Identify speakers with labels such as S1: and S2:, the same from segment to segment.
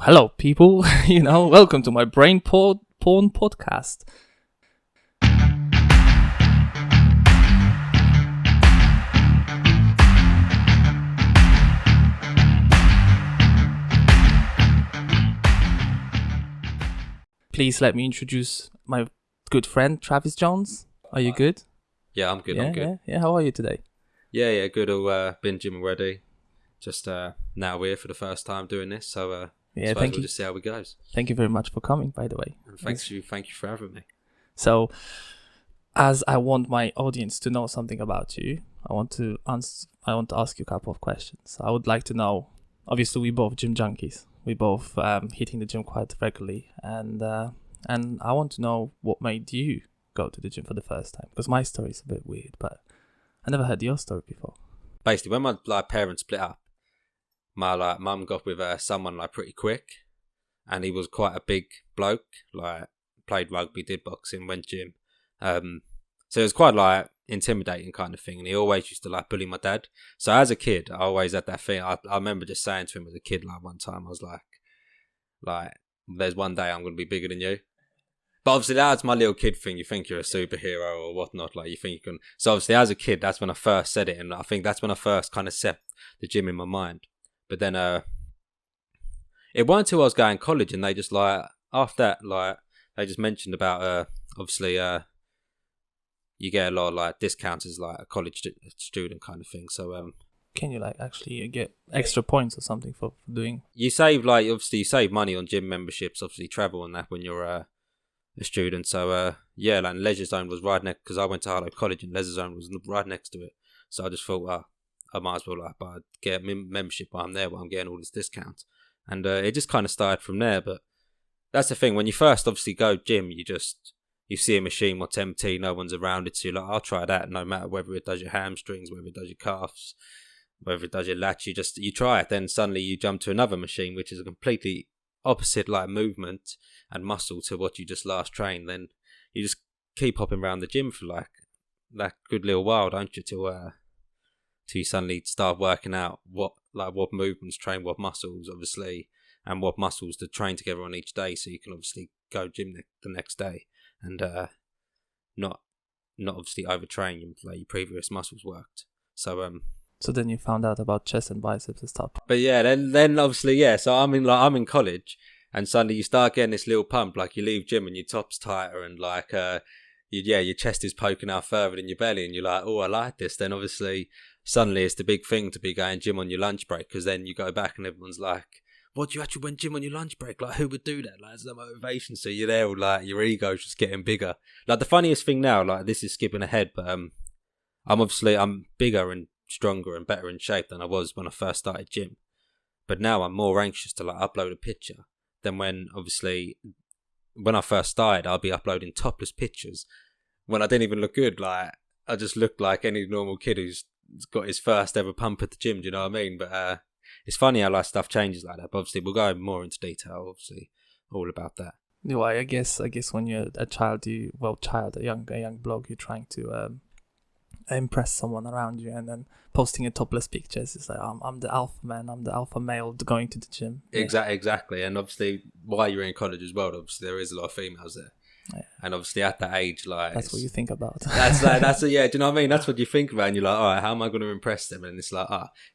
S1: Hello, people. Welcome to my BrainPorn podcast. Please let me introduce my good friend, Travis Jones. Are you good?
S2: Yeah, I'm good. I'm good.
S1: Yeah. How are you today?
S2: Yeah, good. All been gym already. Just now we're here for the first time doing this, so
S1: Thank
S2: we'll
S1: you.
S2: just see how it goes.
S1: Thank you very much for coming, by the way.
S2: And thank you for having me.
S1: So, as I want my audience to know something about you, I want to ask you a couple of questions. I would like to know. Obviously, we're both gym junkies. We both hitting the gym quite regularly, and I want to know what made you go to the gym for the first time. Because my story is a bit weird, but I never heard your story before.
S2: Basically, when my parents split up, my mum got with someone pretty quick, and he was quite a big bloke. Played rugby, did boxing, went gym. So it was quite intimidating kind of thing, and he always used to bully my dad. So as a kid, I always had that thing. I remember just saying to him as a kid, one time I was like, there's one day I'm going to be bigger than you. But obviously that's my little kid thing. You think you're a superhero or whatnot, you think you can. So obviously as a kid, that's when I first said it, and I think that's when I first kind of set the gym in my mind. But then it wasn't until I was going to college, and they just after that, they just mentioned about obviously you get a lot of discounts as a college student kind of thing. So
S1: can you actually get extra points or something for doing?
S2: You save obviously you save money on gym memberships, obviously travel and that when you're a student. So Leisure Zone was right next, because I went to Harlow College and Leisure Zone was right next to it. So I just thought, I might as well get a membership while I'm there, while I'm getting all this discount. And it just kind of started from there. But that's the thing, when you first obviously go gym, you see a machine what's empty, no one's around it, so you're I'll try that, no matter whether it does your hamstrings, whether it does your calves, whether it does your lat, you try it. Then suddenly you jump to another machine which is a completely opposite movement and muscle to what you just last trained. Then you just keep hopping around the gym for that good little while, don't you, till you suddenly start working out what movements train what muscles, obviously, and what muscles to train together on each day, so you can obviously go gym the next day and not obviously overtrain your previous muscles worked. So
S1: So then you found out about chest and biceps and stuff.
S2: But yeah, then obviously so I'm in college, and suddenly you start getting this little pump, you leave gym and your top's tighter, and your chest is poking out further than your belly, and you're oh, I like this. Then obviously suddenly it's the big thing to be going gym on your lunch break, because then you go back and everyone's what, do you actually went gym on your lunch break? Who would do that? It's the motivation. So you're there, your ego's just getting bigger. The funniest thing now, this is skipping ahead, but I'm bigger and stronger and better in shape than I was when I first started gym. But now I'm more anxious to upload a picture than when I first started. I'll be uploading topless pictures when I didn't even look good. I just looked like any normal kid who's got his first ever pump at the gym. Do you know what I mean? But it's funny how stuff changes like that. But obviously we'll go more into detail. Obviously, all about that.
S1: No, I guess when you're a child, a young bloke, you're trying to impress someone around you, and then posting a topless pictures. It's I'm the alpha man, I'm the alpha male going to the gym. Yeah.
S2: Exactly. And obviously, while you're in college as well, obviously there is a lot of females there. Yeah. And obviously at that age,
S1: that's what you think about.
S2: That's do you know what I mean? That's what you think about, and you're all right, how am I going to impress them? And it's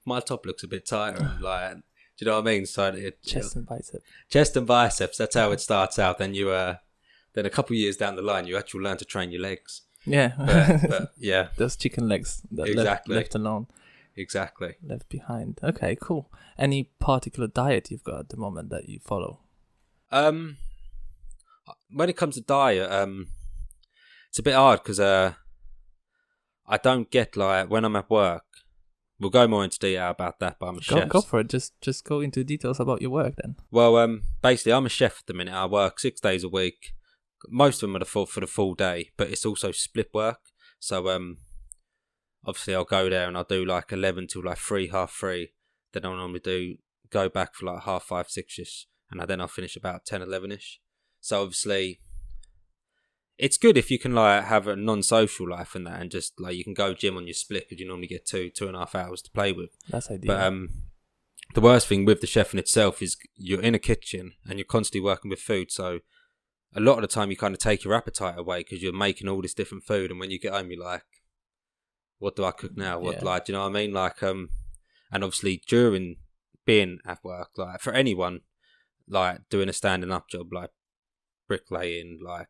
S2: my top looks a bit tighter, and do you know what I mean? So
S1: chest and
S2: biceps. That's how it starts out. Then then a couple of years down the line, you actually learn to train your legs.
S1: Yeah,
S2: but yeah,
S1: those chicken legs that
S2: exactly
S1: left alone,
S2: exactly
S1: left behind. Okay, cool. Any particular diet you've got at the moment that you follow?
S2: When it comes to diet, it's a bit hard because I don't get when I'm at work. We'll go more into detail about that, but I'm a chef.
S1: Go for it. Just go into details about your work then.
S2: Well, basically, I'm a chef at the minute. I work 6 days a week. Most of them are for the full day, but it's also split work. So obviously I'll go there and I'll do 11 till 3, half 3. Then I'll normally go back for 5:30, 6ish, and then I'll finish about 10, 11ish. So obviously it's good if you can have a non-social life and that, and just you can go gym on your split, because you normally get 2.5 hours to play with.
S1: That's ideal.
S2: But the worst thing with the chefing itself is you're in a kitchen and you're constantly working with food. So a lot of the time you kind of take your appetite away because you're making all this different food. And when you get home, you're like, what do I cook now? What, like, do you know what I mean? Like, and obviously during being at work, like for anyone, like doing a standing up job, like bricklaying, like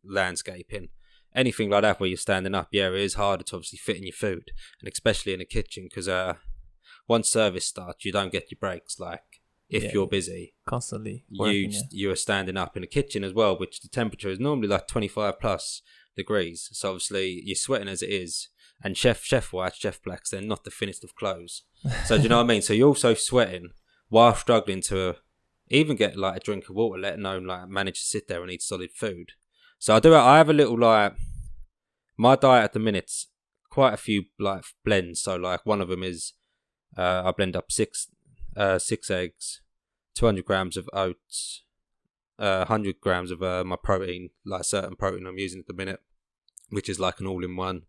S2: landscaping, anything like that where you're standing up, yeah, it is harder to obviously fit in your food, and especially in a kitchen because once service starts, you don't get your breaks. Like if you're busy,
S1: constantly working,
S2: you are standing up in a kitchen as well, which the temperature is normally like 25 plus degrees. So obviously you're sweating as it is. And chef whites, chef blacks, they're not the thinnest of clothes. So do you know what I mean? So you're also sweating while struggling to even get like a drink of water, let alone like manage to sit there and eat solid food. So I have a little like, my diet at the minute's quite a few like blends. So like one of them is I blend up six eggs, 200 grams of oats, 100 grams of my protein, like certain protein I'm using at the minute, which is like an all-in-one.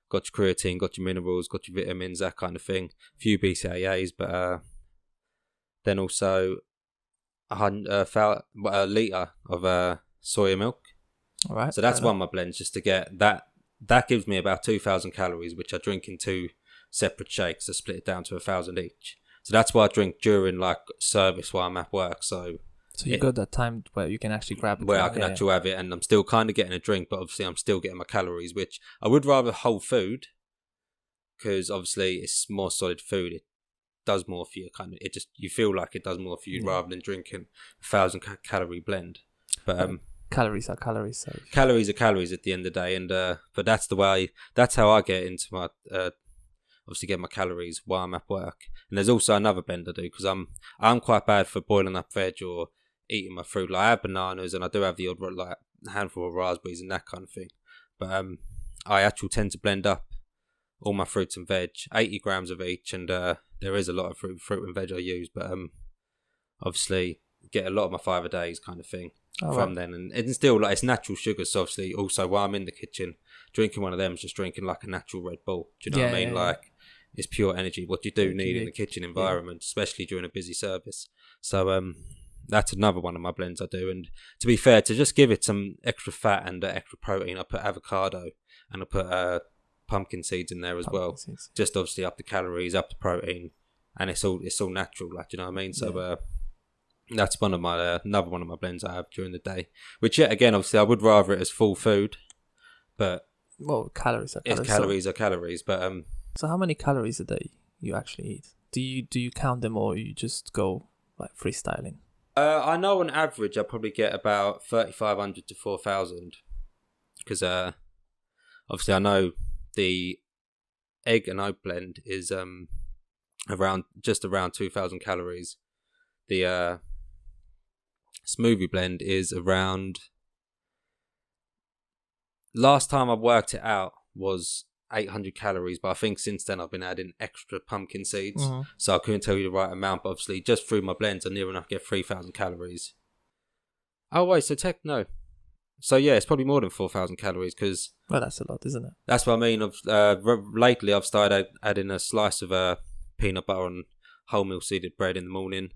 S2: Got your creatine, got your minerals, got your vitamins, that kind of thing. A few BCAAs, but then also a litre of soya milk.
S1: All right.
S2: So that's one of my blends, just to get that. That gives me about 2,000 calories, which I drink in 2 separate shakes to split it down to 1,000 each. So that's what I drink during like service while I'm at work. So
S1: you got that time where you can actually grab it.
S2: Where I can actually have it, and I'm still kind of getting a drink, but obviously I'm still getting my calories, which I would rather whole food, because obviously it's more solid food. It does more for you, kind of. It just, you feel like it does more for you rather than drinking 1,000 calorie blend. But
S1: calories are calories. So
S2: calories are calories at the end of the day, and but that's the way. That's how I get into my obviously get my calories while I'm at work. And there's also another blend I do, because I'm quite bad for boiling up veg or eating my fruit. Like I have bananas, and I do have the odd like handful of raspberries and that kind of thing. But I actually tend to blend up all my fruits and veg, 80 grams of each, and there is a lot of fruit and veg I use. But obviously get a lot of my 5 a days kind of thing from then, and it's still like it's natural sugars. So obviously, also while I'm in the kitchen drinking one of them, is just drinking like a natural Red Bull. Do you know what I mean? Like it's pure energy. What you do need in the kitchen environment, especially during a busy service. So that's another one of my blends I do. And to be fair, to just give it some extra fat and extra protein, I put avocado and I put pumpkin seeds in there as well. Just obviously up the calories, up the protein, and it's all natural. Like, do you know what I mean? So that's one of my another one of my blends I have during the day. Which yet again, obviously, I would rather it as full food, but
S1: calories are calories.
S2: Calories are calories. But
S1: so how many calories a day you actually eat? Do you count them, or you just go like freestyling?
S2: I know on average I probably get about 3,500 to 4,000, because obviously I know the egg and oat blend is around 2,000 calories. The smoothie blend is around, last time I worked it out was 800 calories, but I think since then I've been adding extra pumpkin seeds, so I couldn't tell you the right amount, but obviously just through my blends I near enough get 3,000 calories. Oh wait, no, so yeah, it's probably more than 4,000 calories, because
S1: that's a lot, isn't it?
S2: That's what I mean. Lately I've started adding a slice of peanut butter and wholemeal seeded bread in the morning,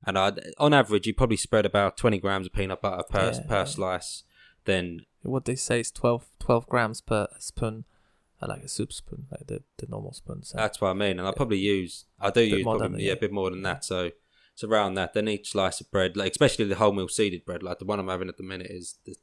S2: and on average you probably spread about 20 grams of peanut butter per slice. Then
S1: what they say is 12 grams per spoon. I like a soup spoon, like the normal spoon. So.
S2: That's what I mean, and I do use a bit more than that. So it's around that. Then each slice of bread, like especially the wholemeal seeded bread, like the one I'm having at the minute is the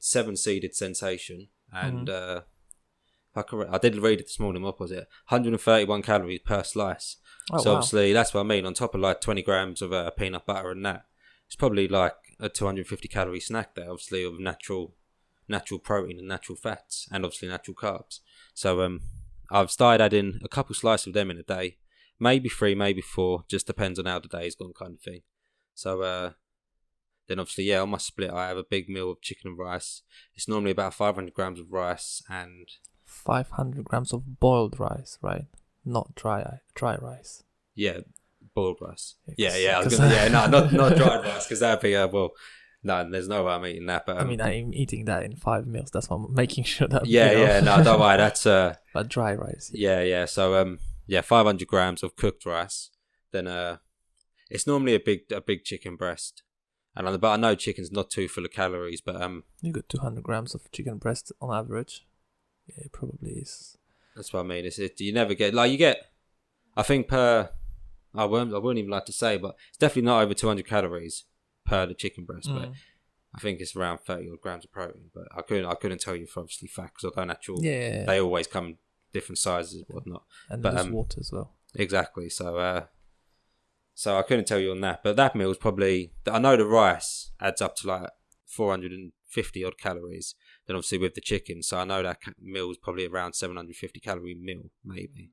S2: 7 seeded sensation, and I did read it this morning. What was it? 131 calories per slice. Obviously that's what I mean. On top of like 20 grams of peanut butter and that, it's probably like a 250 calorie snack there. Obviously of natural protein and natural fats, and obviously natural carbs. So I've started adding a couple slices of them in a day, maybe 3, maybe 4, just depends on how the day's gone, kind of thing. So then obviously on my split I have a big meal of chicken and rice. It's normally about 500 grams of rice and
S1: 500 grams of boiled rice, right? Not dry rice.
S2: Yeah, boiled rice. Yeah. I was gonna, not dried rice, because that'd be no, there's no way I'm eating that. But
S1: I mean, I'm eating that in 5 meals. That's why I'm making sure that.
S2: No, don't worry. That's
S1: but dry rice.
S2: Yeah. So 500 grams of cooked rice. Then It's normally a big chicken breast, but I know chicken's not too full of calories. But
S1: you got 200 grams of chicken breast on average. Yeah, it probably is.
S2: That's what I mean. You never get you get. I think I wouldn't even like to say, but it's definitely not over 200 calories per the chicken breast. But I think it's around 30 odd grams of protein. But I couldn't tell you for obviously fact because I don't actually.
S1: Yeah.
S2: They always come different sizes and whatnot.
S1: And there's water as well.
S2: Exactly. So I couldn't tell you on that. But that meal is probably. I know the rice adds up to like 450 odd calories. Then obviously with the chicken, so I know that meal is probably around 750 calorie meal, maybe.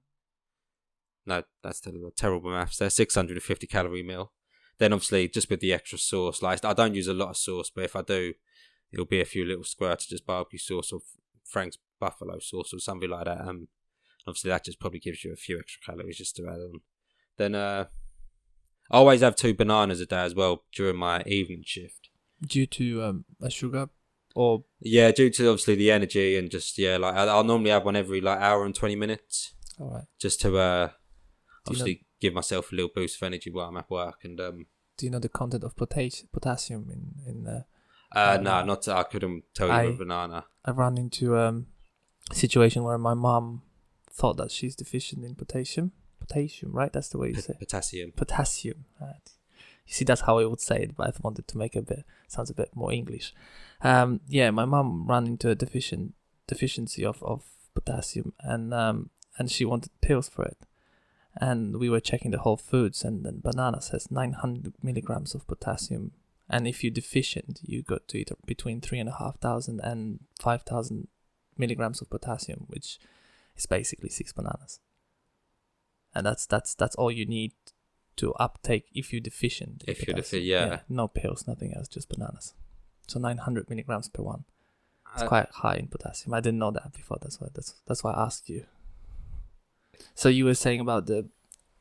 S2: No, that's terrible maths. They're 650 calorie meal. Then obviously just with the extra sauce, like I don't use a lot of sauce, but if I do, it'll be a few little squirts of just barbecue sauce or Frank's buffalo sauce or something like that. Obviously that just probably gives you a few extra calories just to add on. Then I always have 2 bananas a day as well during my evening shift.
S1: Due to a sugar. Or
S2: yeah, due to obviously the energy and just I'll normally have one every hour and 20 minutes.
S1: All right.
S2: Just to obviously give myself a little boost of energy while I'm at work. And
S1: do you know the content of potassium in
S2: no, not I couldn't tell you with banana.
S1: I ran into a situation where my mom thought that she's deficient in potassium. Potassium, right? That's the way you say it. Potassium. Right. You see, that's how I would say it, but I wanted to make sounds a bit more English. My mom ran into a deficiency of potassium, and she wanted pills for it. And we were checking the whole foods, and then banana says 900 milligrams of potassium. And if you're deficient, you got to eat between 3,500 and 5,000 milligrams of potassium, which is basically 6 bananas. And that's all you need to uptake if you're deficient.
S2: If you're deficient, yeah.
S1: No pills, nothing else, just bananas. So 900 milligrams per one. It's quite high in potassium. I didn't know that before. That's why I asked you. So you were saying about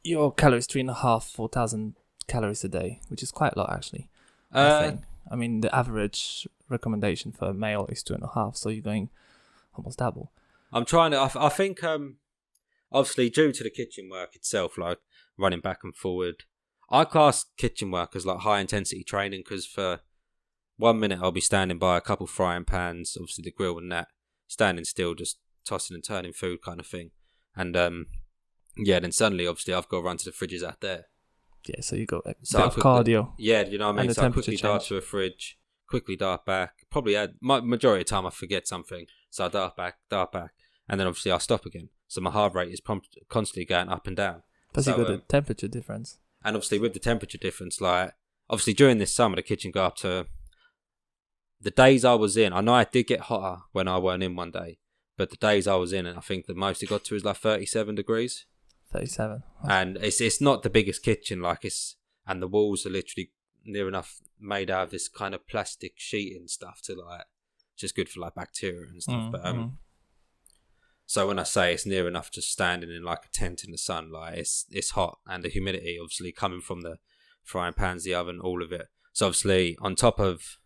S1: your calories 3,500-4,000 calories a day, which is quite a lot actually. I mean, the average recommendation for a male is 2.5, so you're going almost double.
S2: I'm trying to. I think obviously due to the kitchen work itself, like running back and forward, I class kitchen work as like high intensity training because for 1 minute I'll be standing by a couple frying pans, obviously the grill and that, standing still, just tossing and turning food kind of thing. And then suddenly obviously I've got to run to the fridges out there.
S1: Yeah, so you go cardio.
S2: Yeah, you know what I mean? So I quickly dart to a fridge, quickly dart back. Probably majority of the time I forget something. So I dart back. And then obviously I'll stop again. So my heart rate is constantly going up and down.
S1: Plus you got the temperature difference.
S2: And obviously with the temperature difference, like obviously during this summer the kitchen got up to the days I was in. I know it did get hotter when I weren't in one day. But the days I was in, and I think the most it got to is like 37 degrees.
S1: 37.
S2: And it's not the biggest kitchen, and the walls are literally near enough made out of this kind of plastic sheeting stuff to just good for like bacteria and stuff. So when I say it's near enough just standing in like a tent in the sun, like it's hot, and the humidity obviously coming from the frying pans, the oven, all of it. So obviously on top of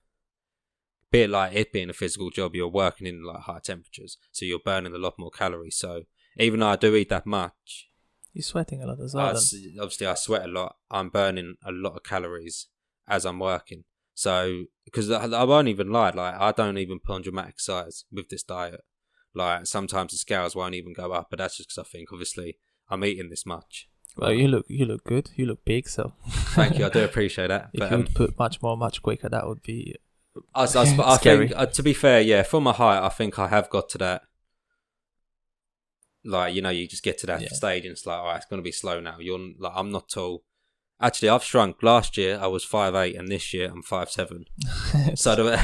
S2: bit like it being a physical job, you're working in like high temperatures, so you're burning a lot more calories. So even though I do eat that much,
S1: you're sweating a lot as well.
S2: Obviously, I sweat a lot. I'm burning a lot of calories as I'm working. So because I won't even lie, like I don't even put on dramatic size with this diet. Like sometimes the scales won't even go up, but that's just because I think obviously I'm eating this much.
S1: Well, you look good. You look big, so
S2: thank you. I do appreciate that.
S1: If you would put much more, much quicker, that would be.
S2: I think, to be fair, yeah, for my height, I think I have got to that. Like, you just get to that stage and it's like, all right, it's going to be slow now. I'm not tall. Actually, I've shrunk. Last year, I was 5'8", and this year, I'm 5'7". So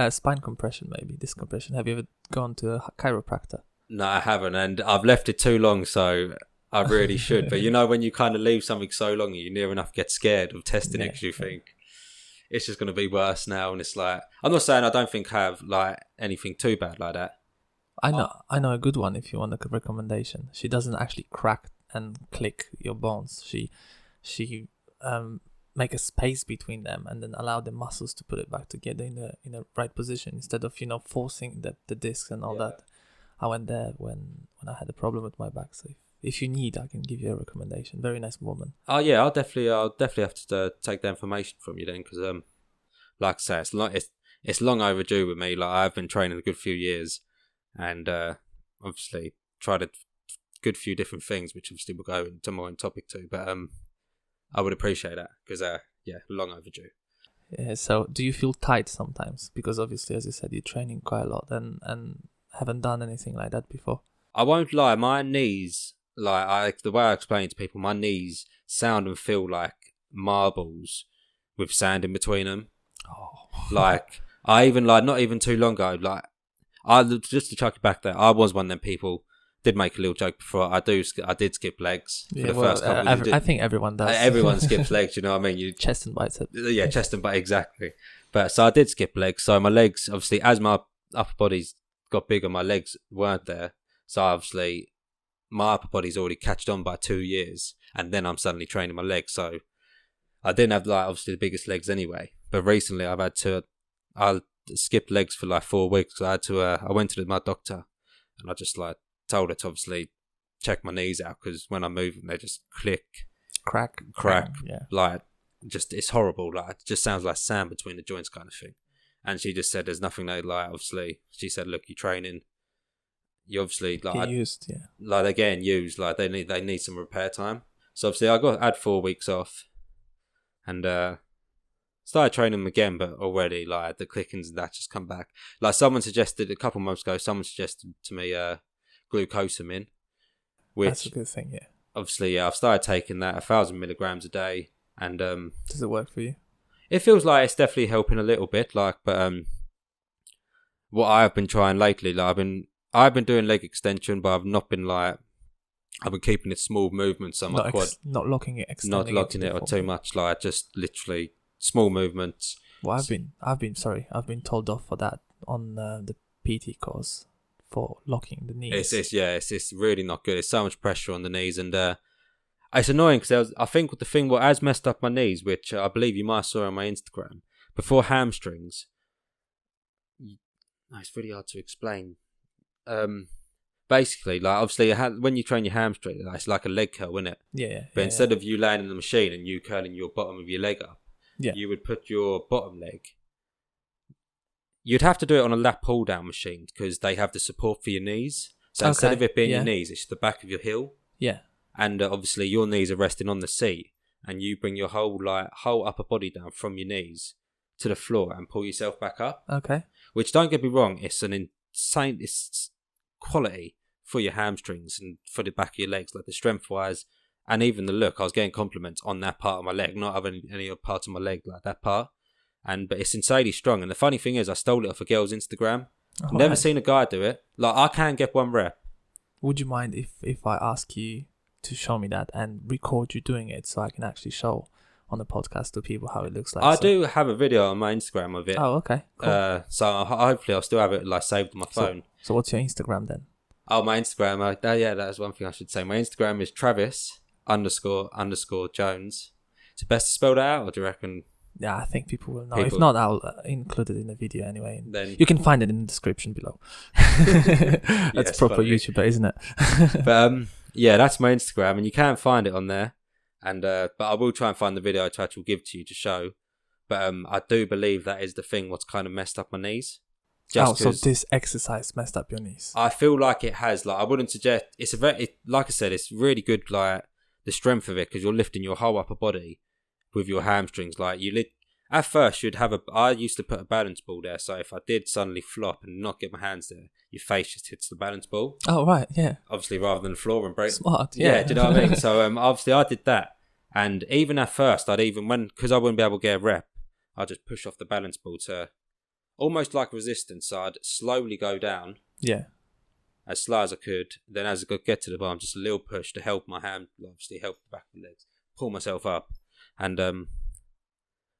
S1: spine compression, maybe. Disc compression. Have you ever gone to a chiropractor?
S2: No, I haven't. And I've left it too long, so I really should. But when you kind of leave something so long, you near enough get scared of testing it because you think, it's just going to be worse now. And it's like, I'm not saying I don't think I have like anything too bad like that.
S1: I know a good one if you want a recommendation. She doesn't actually crack and click your bones. She make a space between them and then allow the muscles to put it back together in the right position instead of forcing the discs and all that. I went there when I had a problem with my back. So If you need, I can give you a recommendation. Very nice woman.
S2: Oh yeah, I'll definitely have to take the information from you then, because like I say, it's long overdue with me. Like I've been training a good few years, and obviously tried a good few different things, which obviously we'll go into more on topic too. But I would appreciate that, because yeah, long overdue.
S1: Yeah, so do you feel tight sometimes? Because obviously, as you said, you're training quite a lot and haven't done anything like that before.
S2: I won't lie, my knees, the way I explain to people, my knees sound and feel like marbles with sand in between them.
S1: Oh.
S2: Like, I even, not even too long ago, just to chuck it back there, I was one of them people, did make a little joke before, I did skip legs for the first couple of years.
S1: I think everyone does.
S2: Everyone skips legs, you know what I mean?
S1: Chest and bicep.
S2: Yeah, chest and bicep, exactly. But, so I did skip legs, so my legs, obviously, as my upper body's got bigger, my legs weren't there. So obviously, my upper body's already catched on by 2 years, and then I'm suddenly training my legs. So I didn't have obviously the biggest legs anyway. But recently, I skipped legs for 4 weeks. I went to my doctor, and I just told her to obviously check my knees out, because when I move them, they just crack,
S1: yeah.
S2: It's horrible. It just sounds like sand between the joints, kind of thing. And she just said, "There's nothing they obviously." She said, "Look, you're training. You obviously
S1: get used, yeah.
S2: They're getting used. They need some repair time." So obviously, I had 4 weeks off, and started training them again. But already, the clickings and that just come back. Someone suggested a couple months ago. Someone suggested to me glucosamine, which
S1: that's a good thing, yeah.
S2: Obviously, yeah, I've started taking that 1,000 milligrams a day, and
S1: does it work for you?
S2: It feels like it's definitely helping a little bit. But what I've been trying lately, I've been doing leg extension, but I've not been I've been keeping it small movements on my quad.
S1: Not locking it,
S2: not locking it or too much. Just literally small movements.
S1: Well, I've been told off for that on the PT course for locking the knees.
S2: It's really not good. It's so much pressure on the knees, and it's annoying because I think what has messed up my knees, which I believe you might have saw on my Instagram, before hamstrings. It's really hard to explain. Basically, obviously, when you train your hamstring, it's like a leg curl, isn't it?
S1: Yeah.
S2: But instead of you laying in the machine and you curling your bottom of your leg up, you would put your bottom leg. You'd have to do it on a lat pull down machine, because they have the support for your knees. So instead of it being your knees, it's the back of your heel.
S1: Yeah.
S2: And obviously, your knees are resting on the seat, and you bring your whole upper body down from your knees to the floor and pull yourself back up.
S1: Okay.
S2: Which, don't get me wrong, it's an insane quality for your hamstrings and for the back of your legs, the strength wise, and even the look. I was getting compliments on that part of my leg, not having any other parts of my leg, that part. But it's insanely strong. And the funny thing is, I stole it off a girl's Instagram. Never seen a guy do it. I can't get one rep.
S1: Would you mind if I ask you to show me that and record you doing it, so I can actually show on the podcast to people how it looks like?
S2: I do have a video on my Instagram of it.
S1: Oh, okay. Cool.
S2: So hopefully I'll still have it saved on my phone.
S1: So what's your Instagram then?
S2: Oh, my Instagram. That's one thing I should say. My Instagram is Travis__Jones. Is it best to spell that out, or do you reckon?
S1: Yeah, I think people will know. If not, I'll include it in the video anyway.
S2: Then
S1: you can find it in the description below. That's proper funny. YouTuber, isn't it?
S2: But that's my Instagram, and you can find it on there. And but I will try and find the video to actually give to you to show. But I do believe that is the thing what's kind of messed up my knees.
S1: So this exercise messed up your knees?
S2: I feel like it has. I wouldn't suggest. Like I said, it's really good. The strength of it, because you're lifting your whole upper body with your hamstrings. At first, I used to put a balance ball there, so if I did suddenly flop and not get my hands there, your face just hits the balance ball.
S1: Oh, right, yeah.
S2: Obviously, rather than the floor and break.
S1: Smart, yeah.
S2: Do you know what I mean? So obviously, I did that. And even at first, because I wouldn't be able to get a rep, I'd just push off the balance ball to almost like resistance. So I'd slowly go down.
S1: Yeah.
S2: As slow as I could. Then as I could get to the bottom, just a little push to help my hand, obviously help the back of the legs, pull myself up. And,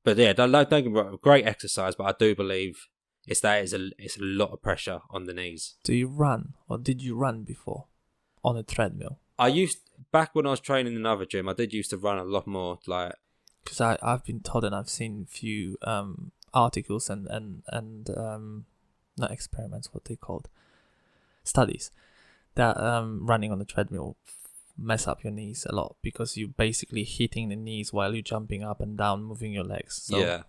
S2: but yeah, don't get me wrong, great exercise, but I do believe it's a lot of pressure on the knees.
S1: Do you run, or did you run before on a treadmill?
S2: Back when I was training in another gym, I did used to run a lot more,
S1: because I've been told, and I've seen a few articles and not experiments, what they called, studies, that running on the treadmill mess up your knees a lot because you're basically hitting the knees while you're jumping up and down, moving your legs. So,
S2: Yeah.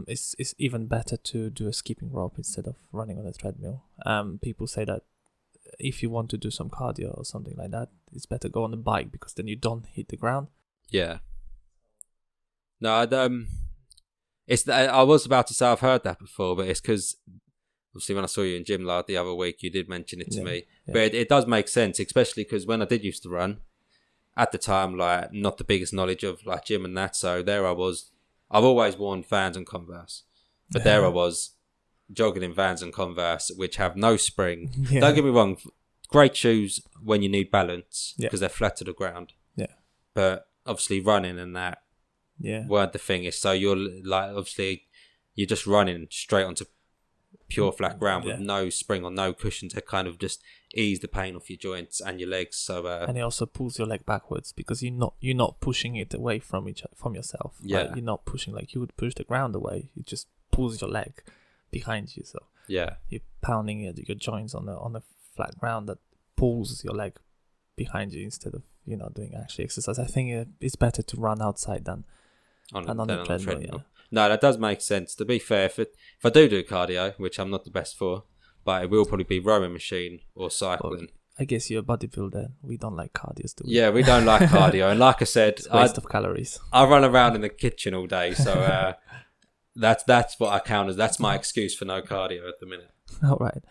S1: It's even better to do a skipping rope instead of running on a treadmill. People say that if you want to do some cardio or something like that, it's better go on a bike because then you don't hit the ground.
S2: Yeah. No, I was about to say I've heard that before, but it's because obviously when I saw you in gym the other week, you did mention it to me. Yeah. But it does make sense, especially because when I did used to run, at the time, like not the biggest knowledge of like gym and that, so there I was. I've always worn Vans and Converse, but there I was jogging in Vans and Converse, which have no spring. Yeah. Don't get me wrong, great shoes when you need balance because they're flat to the ground. Yeah. But obviously running and that weren't the thing. So you're like, obviously you're just running straight onto pure flat ground with no spring or no cushion to kind of just ease the pain off your joints and your legs. So and
S1: it also pulls your leg backwards because you're not pushing it away from yourself. Yeah, like, you're not pushing like you would push the ground away. It just pulls your leg behind you. So you're pounding your joints on the flat ground that pulls your leg behind you instead of doing actually exercise. I think it's better to run outside than on the treadmill. Yeah.
S2: No, that does make sense. To be fair, if I do cardio, which I'm not the best for, but it will probably be rowing machine or cycling.
S1: Well, I guess you're a bodybuilder. We don't like cardio, do we?
S2: Yeah, we don't like cardio. And like I said,
S1: it's waste of calories.
S2: I run around in the kitchen all day, so that's what I count as. That's my excuse for no cardio at the minute.
S1: All right.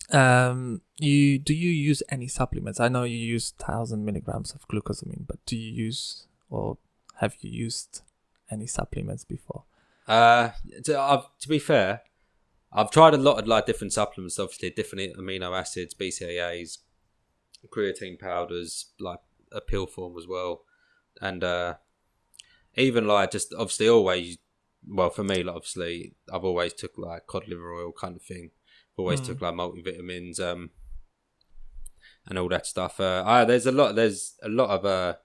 S1: Do you use any supplements? I know you use 1,000 milligrams of glucosamine, but do you use or have you used any supplements before?
S2: To be fair, I've tried a lot of like different supplements, obviously different amino acids, BCAAs, creatine powders, like a pill form as well, and even like just obviously always. Well, for me, like, obviously, I've always took like cod liver oil kind of thing. Always took like multivitamins, and all that stuff. There's a lot of.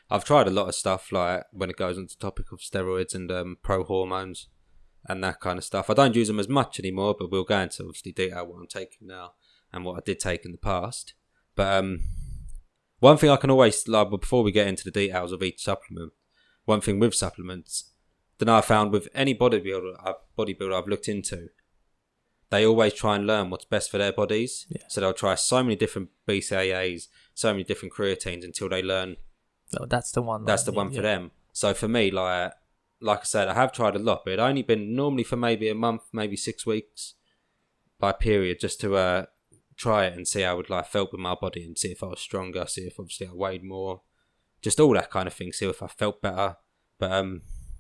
S2: I've tried a lot of stuff like when it goes on the topic of steroids and pro hormones and that kind of stuff. I don't use them as much anymore, but we'll go into obviously detail what I'm taking now and what I did take in the past. But one thing I can always like before we get into the details of each supplement, one thing with supplements that I found with any bodybuilder I've looked into, they always try and learn what's best for their bodies. Yeah. So they'll try so many different BCAAs, so many different creatines until they learn.
S1: No, that's the one.
S2: That's the one for them. So for me, like I said, I have tried a lot, but it only been normally for maybe a month, maybe 6 weeks by period, just to try it and see how it like felt with my body and see if I was stronger, see if obviously I weighed more, just all that kind of thing, see if I felt better. But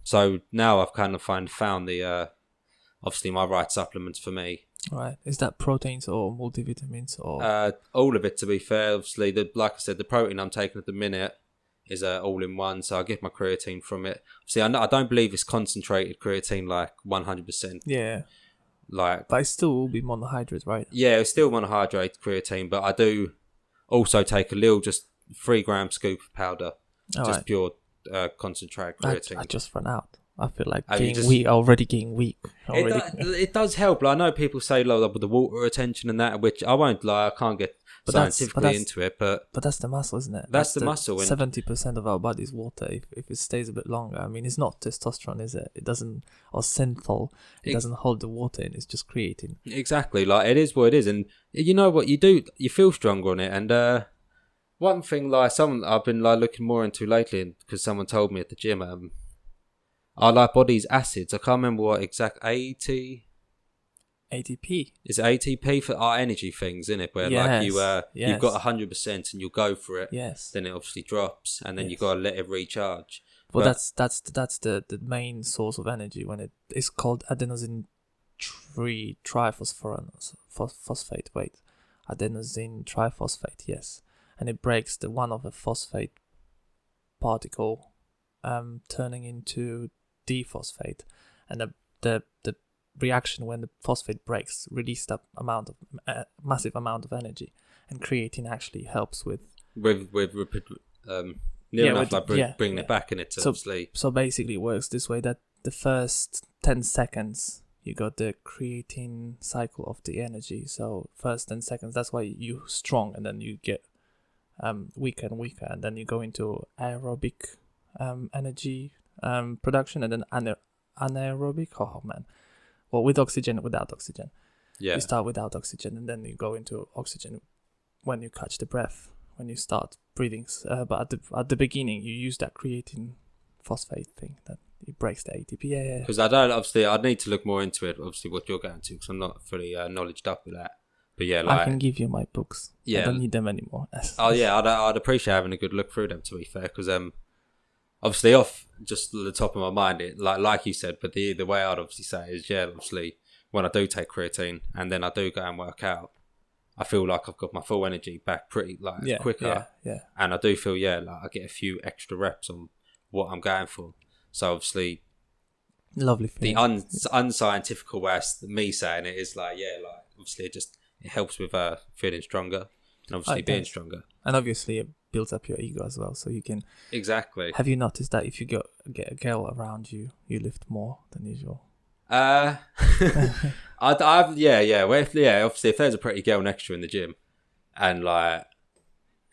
S2: so now I've kind of found the obviously my right supplements for me.
S1: All right. Is that proteins or multivitamins or
S2: all of it? To be fair, obviously, like I said, the protein I'm taking at the minute is all in one, so I get my creatine from it. See, I don't believe it's concentrated creatine like 100%.
S1: Yeah.
S2: Like,
S1: but it still will be monohydrate, right?
S2: Yeah, it's still monohydrate creatine, but I do also take a little, just 3 gram scoop of powder, pure concentrated creatine.
S1: I just run out. I feel like already getting weak.
S2: It does help. Like, I know people say like with the water retention and that, which I won't lie, I can't get scientifically into it, but
S1: that's the muscle, isn't it?
S2: That's the muscle.
S1: 70% of our body is water. If it stays a bit longer, I mean, it's not testosterone, is it? It doesn't, or synthol. It doesn't hold the water in. It's just creatine.
S2: Exactly. Like, it is what it is, and you know what you do. You feel stronger on it, and one thing like I've been like looking more into lately, because someone told me at the gym, our like body's acids. I can't remember what exact ATP. It's ATP for our energy things, isn't it? Where like you've got 100% and you'll go for it. Yes. Then it obviously drops, and then you got to let it recharge.
S1: Well, that's the main source of energy when it's called adenosine triphosphate. Adenosine triphosphate. Yes, and it breaks the one of a phosphate particle, turning into D-phosphate, and the reaction when the phosphate breaks release that massive amount of energy, and creatine actually helps with bringing it back in it. So basically it works this way, that the first 10 seconds you got the creatine cycle of the energy. So first 10 seconds, that's why you're strong, and then you get weaker and weaker, and then you go into aerobic energy production, and then anaerobic. Oh man, well, with oxygen, without oxygen.
S2: Yeah.
S1: You start without oxygen, and then you go into oxygen when you catch the breath, when you start breathing. But at the beginning, you use that creatine phosphate thing that it breaks the ATP. Yeah.
S2: Because I'd need to look more into it, obviously, what you're going to, because I'm not fully knowledged up with that. But yeah, like,
S1: I can give you my books.
S2: Yeah.
S1: I don't need them anymore.
S2: Oh yeah, I'd appreciate having a good look through them, to be fair, because obviously off just the top of my mind, it like you said, but the way I'd obviously say is, yeah, obviously when I do take creatine and then I do go and work out, I feel like I've got my full energy back pretty quicker.
S1: Yeah.
S2: And I do feel like I get a few extra reps on what I'm going for. So obviously,
S1: lovely
S2: the
S1: feeling.
S2: unscientific way of me saying it is obviously it helps with feeling stronger and obviously being stronger. And
S1: obviously it builds up your ego as well, so you can...
S2: Exactly.
S1: Have you noticed that if you get a girl around you, you lift more than usual?
S2: Well, obviously if there's a pretty girl next to you in the gym, and like,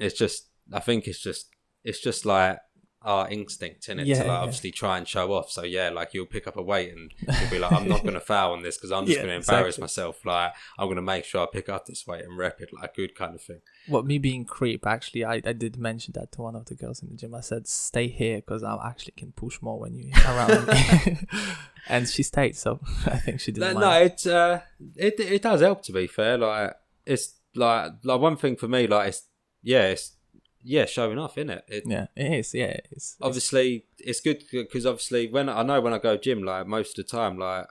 S2: I think it's just like our instinct in it to obviously try and show off. So yeah, like you'll pick up a weight and you'll be like, I'm not going to foul on this because I'm just going to embarrass myself. Like I'm going to make sure I pick up this weight and rep it like good kind of thing.
S1: What, me being creep, actually, I did mention that to one of the girls in the gym. I said, stay here because I actually can push more when you're around me. And she stayed, so I think she didn't mind.
S2: No, it does help, to be fair. Like it's like one thing for me, like it's showing off, isn't it?
S1: It is. Yeah, it's
S2: obviously it's good because obviously when I go gym, like most of the time, like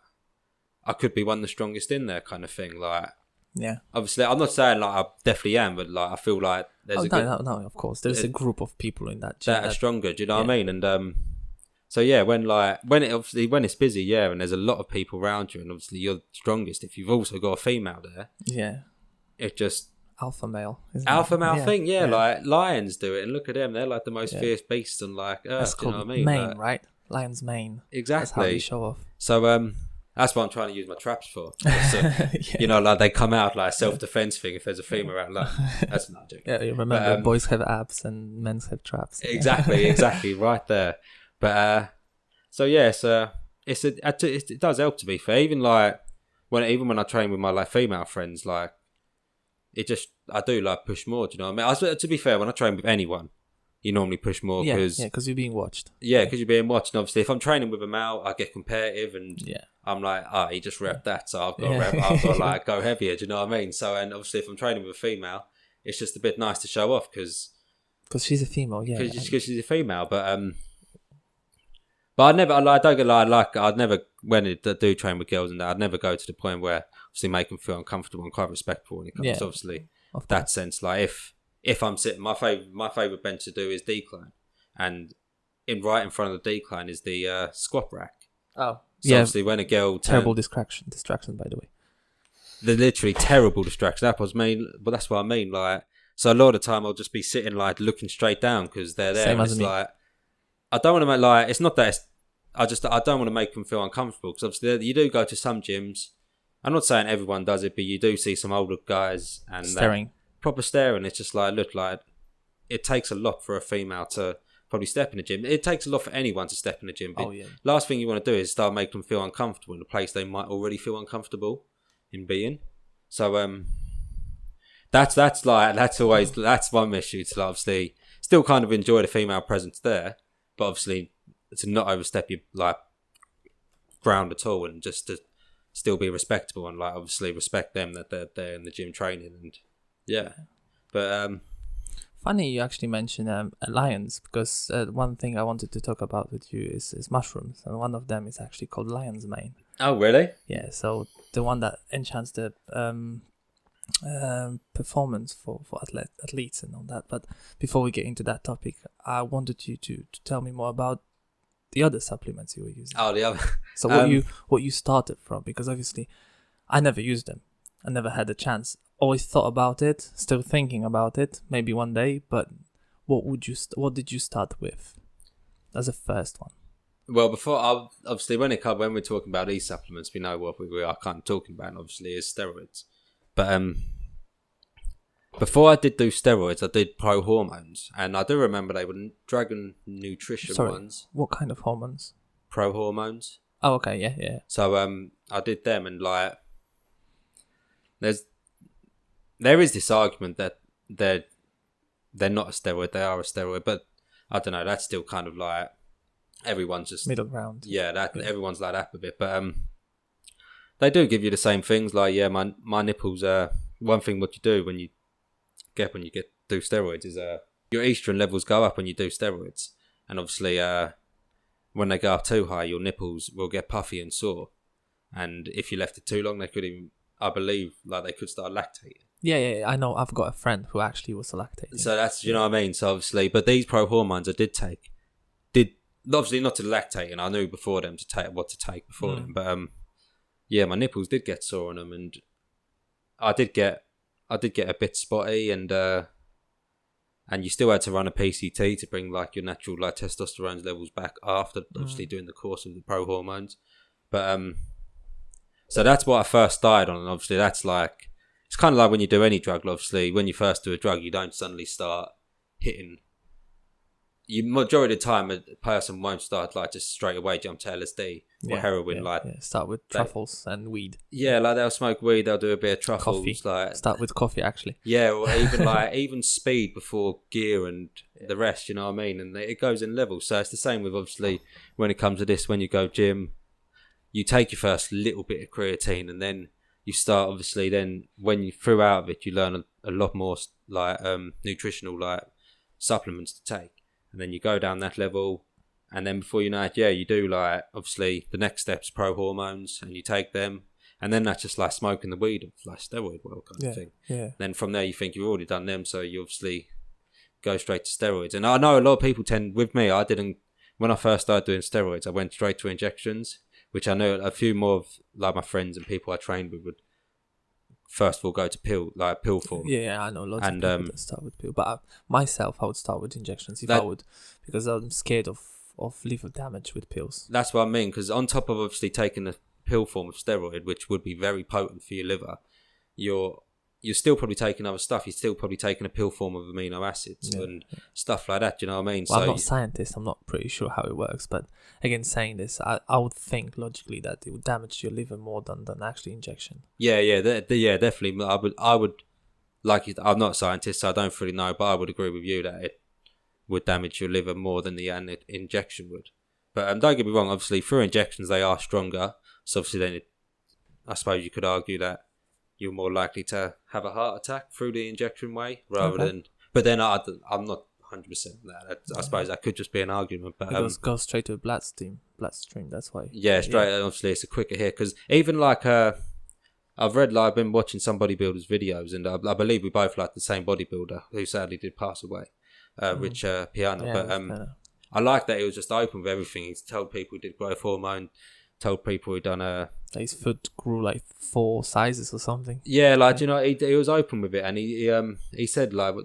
S2: I could be one of the strongest in there, kind of thing. Like obviously I'm not saying like I definitely am, but like I feel like there's
S1: no, of course there's a group of people in that gym
S2: that are stronger. Do you know what I mean? And so yeah, when it's busy, and there's a lot of people around you, and obviously you're strongest. If you've also got a female there, it just
S1: alpha male
S2: thing, like lions do it, and look at them, they're like the most fierce beasts on like earth.
S1: That's called mane, right? Lion's mane.
S2: Exactly.
S1: That's how you show off.
S2: So that's what I'm trying to use my traps for. So, you know, like they come out like a self-defense thing if there's a female around. Like, that's not joking.
S1: Yeah, you remember boys have abs and men have traps.
S2: Exactly, right there. But so yeah, it does help, to be fair. Even when I train with my like female friends, like I do like push more. Do you know what I mean? To be fair, when I train with anyone, you normally push more because
S1: you're being watched.
S2: Yeah, because you're being watched. And obviously, if I'm training with a male, I get competitive, and I'm like, he just repped that, so I've got to rep. I've got to like go heavier. Do you know what I mean? So, and obviously, if I'm training with a female, it's just a bit nice to show off because
S1: she's a female. Yeah,
S2: because she's a female, But I'd never, I don't get I'd never, when I do train with girls and that, I'd never go to the point where obviously make them feel uncomfortable and quite respectful when it comes to obviously that sense. Like if I'm sitting, my favourite bench to do is decline, and right in front of the decline is the squat rack.
S1: Oh,
S2: so obviously when a girl
S1: terrible distraction by the way.
S2: They're literally terrible distraction. That's what I mean. Like, so a lot of the time I'll just be sitting like looking straight down because they're there.
S1: Same
S2: and
S1: as
S2: it's
S1: me.
S2: like, I don't want to make like, it's not that I don't want to make them feel uncomfortable because obviously you do go to some gyms. I'm not saying everyone does it, but you do see some older guys and
S1: staring,
S2: proper staring. It's just like, look, like it takes a lot for a female to probably step in the gym. It takes a lot for anyone to step in the gym. Last thing you want to do is start making them feel uncomfortable in a place they might already feel uncomfortable in being. So that's one issue to obviously still kind of enjoy the female presence there, but obviously to not overstep your like ground at all, and just to still be respectable and like obviously respect them that they're there in the gym training. And but
S1: funny you actually mentioned lions, because one thing I wanted to talk about with you is mushrooms, and one of them is actually called lion's mane.
S2: Oh really?
S1: Yeah, so the one that enchants the performance for athletes and all that. But before we get into that topic, I wanted you to tell me more about the other supplements you were using.
S2: Oh, the other.
S1: So what you started from, because obviously I never used them. I never had a chance. Always thought about it, still thinking about it, maybe one day. But what did you start with as a first one?
S2: Well, before obviously when we're talking about these supplements, we know what we are kind of talking about. And obviously, is steroids. But before I did do steroids, I did pro hormones, and I do remember they were Dragon Nutrition ones.
S1: What kind of hormones?
S2: Pro hormones.
S1: Oh, okay, yeah.
S2: So I did them, and like, there is this argument that they're not a steroid, they are a steroid, but I don't know. That's still kind of like everyone's just
S1: middle ground.
S2: Yeah, everyone's like that with it, but they do give you the same things. Like, yeah, my nipples. One thing what you do when you do steroids is your estrogen levels go up when you do steroids, and obviously when they go up too high, your nipples will get puffy and sore, and if you left it too long, they could even, I believe, like they could start lactating.
S1: Yeah, I know. I've got a friend who actually was lactating.
S2: So that's, you know what I mean. So obviously, but these pro hormones I did take, obviously not to lactate, and I knew before them what to take before them, but yeah, my nipples did get sore on them, and I did get a bit spotty, and you still had to run a PCT to bring like your natural like testosterone levels back after obviously doing the course of the pro hormones, but so that's what I first started on, and obviously that's like, it's kind of like when you do any drug. Obviously, when you first do a drug, you don't suddenly start hitting. You majority of the time, a person won't start like just straight away jump to LSD or heroin.
S1: Start with truffles and weed.
S2: Yeah, like they'll smoke weed, they'll do a bit of truffles.
S1: Coffee.
S2: Like
S1: start with coffee, actually.
S2: Yeah, or even even speed before gear and the rest. You know what I mean? And it goes in levels. So it's the same with obviously when it comes to this. When you go gym, you take your first little bit of creatine, and then you start obviously. Then when you through out of it, you learn a lot more like nutritional like supplements to take. And then you go down that level, and then before you know it, you do like, obviously the next step's pro hormones, and you take them, and then that's just like smoking the weed of like steroid world kind of thing.
S1: Yeah.
S2: Then from there you think you've already done them, so you obviously go straight to steroids. And I know a lot of people with me, I didn't, when I first started doing steroids, I went straight to injections, which I know a few more of like my friends and people I trained with would first of all go to pill form.
S1: Yeah, I know lots of people that start with pill, but myself, I would start with injections because I'm scared of liver damage with pills.
S2: That's what I mean, because on top of obviously taking the pill form of steroid, which would be very potent for your liver, you're still probably taking other stuff. You're still probably taking a pill form of amino acids and stuff like that. You know what I mean?
S1: Well, I'm not a scientist. I'm not pretty sure how it works. But again, saying this, I would think logically that it would damage your liver more than actually injection. Yeah,
S2: definitely. I would like it. I'm not a scientist, so I don't really know. But I would agree with you that it would damage your liver more than the injection would. But don't get me wrong. Obviously, through injections, they are stronger. So obviously, then I suppose you could argue that you're more likely to have a heart attack through the injection way rather than. But then I'm not 100% that. I suppose that could just be an argument. But
S1: it goes straight to the bloodstream. That's why.
S2: Yeah, straight. Yeah. Obviously, it's a quicker hit because even like I've been watching some bodybuilders' videos, and I believe we both like the same bodybuilder who sadly did pass away, Rich Piana.
S1: Yeah,
S2: but I like that he was just open with everything. He told people he did growth hormone. Told people he'd done
S1: his foot grew like 4 sizes or something.
S2: Yeah, like you know, he was open with it, and he said like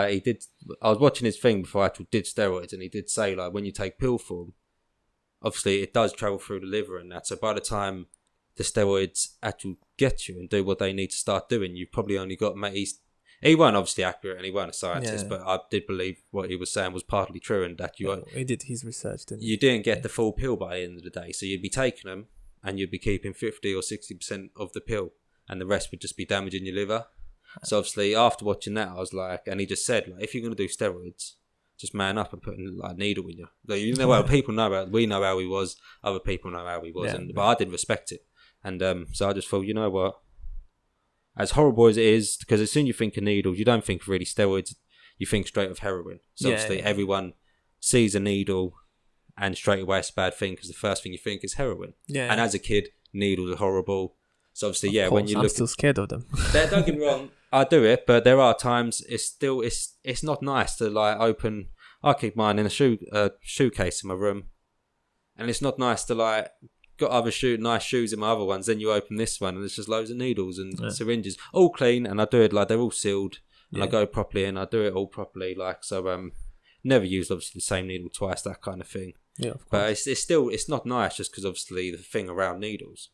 S2: he did. I was watching his thing before I actually did steroids, and he did say like when you take pill form, obviously it does travel through the liver and that. So by the time the steroids actually get you and do what they need to start doing, you've probably only got he weren't obviously accurate and he weren't a scientist, but I did believe what he was saying was partly true, and that
S1: he did his research, didn't he?
S2: You didn't get the full pill by the end of the day, so you'd be taking them and you'd be keeping 50 or 60% of the pill, and the rest would just be damaging your liver. So obviously after watching that, I was like, and he just said like, if you're going to do steroids, just man up and put like a needle in you. Like, you know, people know about. We know how he was. Other people know how he was, but I did respect it, and so I just thought, you know what. As horrible as it is, because as soon as you think of needles, you don't think of really steroids, you think straight of heroin. So obviously everyone sees a needle and straight away it's a bad thing because the first thing you think is heroin. Yeah. And as a kid, needles are horrible. So obviously, when you
S1: I'm still scared of them.
S2: Don't get me wrong, I do it, but there are times it's not nice to like open. I keep mine in a shoe case in my room, and it's not nice to like. Got other nice shoes in my other ones, then you open this one and there's just loads of needles and syringes, all clean, and I do it like they're all sealed, and I go properly and I do it all properly, like so. Never used obviously the same needle twice, that kind of thing. Yeah, of course. But it's not nice just because obviously the thing around needles.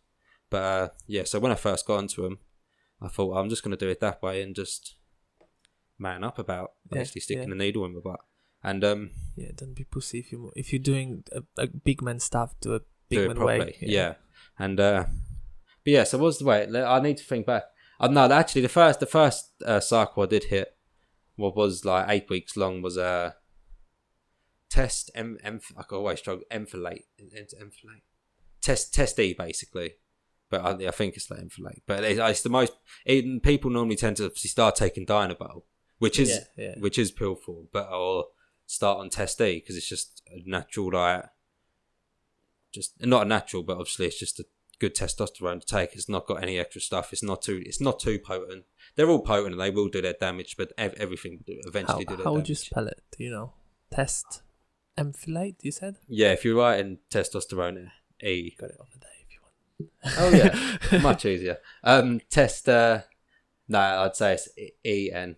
S2: But so when I first got into them, I thought I'm just going to do it that way and just man up about basically sticking a needle in my butt. And
S1: don't be pussy if you're doing a big man stuff, do a big man
S2: properly.
S1: way.
S2: Yeah. And but yeah, so what's the way? I need to think back. No, actually, the first cycle I did hit, what was like 8 weeks long, was a test. I always struggle. Enfilate. Test E basically. But I think it's like enfilate. But it's the most. People normally tend to start taking Dynabol, which is pill form, or start on test E because it's just a natural diet. Just not a natural, but obviously it's just a good testosterone to take. It's not got any extra stuff. It's not too potent. They're all potent and they will do their damage, but everything eventually do their damage.
S1: How would you spell it? Do you know? Test enfilate, you said?
S2: Yeah, if you write in testosterone E.
S1: Got it over there if you want.
S2: Oh yeah, much easier. Test. No, I'd say it's EN.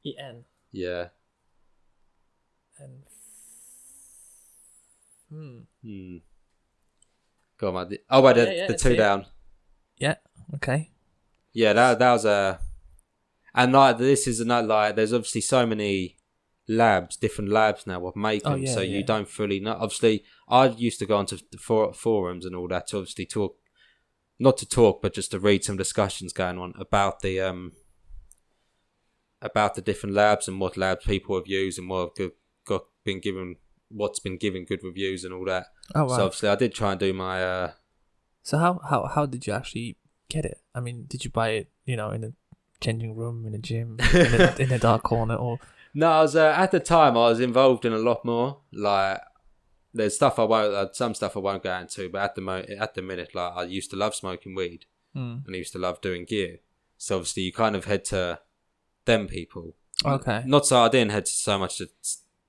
S1: EN.
S2: Yeah. Go on, man. Oh, wait, the two down.
S1: Yeah. Okay.
S2: Yeah, that was a, and like this is another, like there's obviously so many different labs now of making, so you don't fully know. Obviously, I used to go onto the forums and all that to obviously talk, not to talk, but just to read some discussions going on about the different labs and what labs people have used and what have been given good reviews and all that.
S1: Oh wow!
S2: So obviously, I did try and do my.
S1: So how did you actually get it? I mean, did you buy it, in a changing room, in a gym, in a dark corner, or?
S2: No, I was at the time I was involved in a lot more. Like, there's some stuff I won't go into, but at the minute, like I used to love smoking weed, and I used to love doing gear. So obviously, you kind of head to them people.
S1: Okay.
S2: Not so I didn't head to so much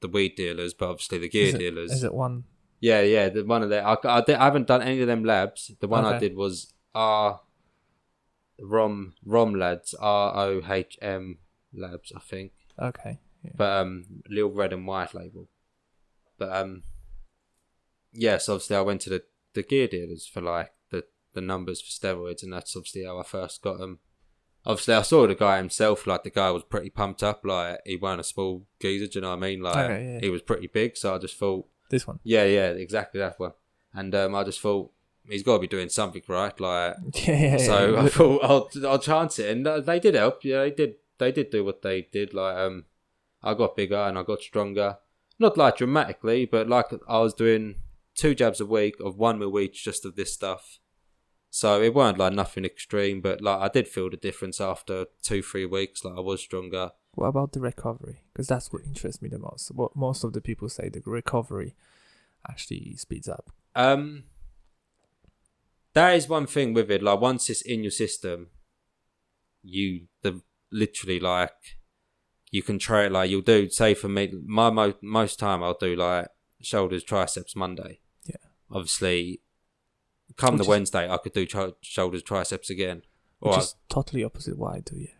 S2: the weed dealers, but obviously the gear dealers.
S1: Is it one?
S2: Yeah. The one of them. I haven't done any of them labs. The one I did was ROM labs, ROHM labs, I think.
S1: Okay. Yeah.
S2: But little red and white label. But yes, obviously I went to the gear dealers for like the numbers for steroids, and that's obviously how I first got them. Obviously I saw the guy himself, like the guy was pretty pumped up, like he wasn't a small geezer, do you know what I mean? Like he was pretty big, so I just thought
S1: this one.
S2: Yeah, exactly that one. And I just thought he's got to be doing something right, like so I thought I'll chance it, and they did help. Yeah, they did do what they did. Like I got bigger and I got stronger. Not like dramatically, but like I was doing 2 jabs a week of 1 mil each just of this stuff. So it weren't like nothing extreme, but like I did feel the difference after 2-3 weeks. Like I was stronger.
S1: What about the recovery? Because that's what interests me the most. What most of the people say, the recovery actually speeds up.
S2: That is one thing with it. Like once it's in your system, literally like you can try it. Like you'll do. Say for me, most time I'll do like shoulders, triceps Monday.
S1: Yeah.
S2: Obviously, come the Wednesday, I could do shoulders, triceps again.
S1: Which is totally opposite what I do. Yeah.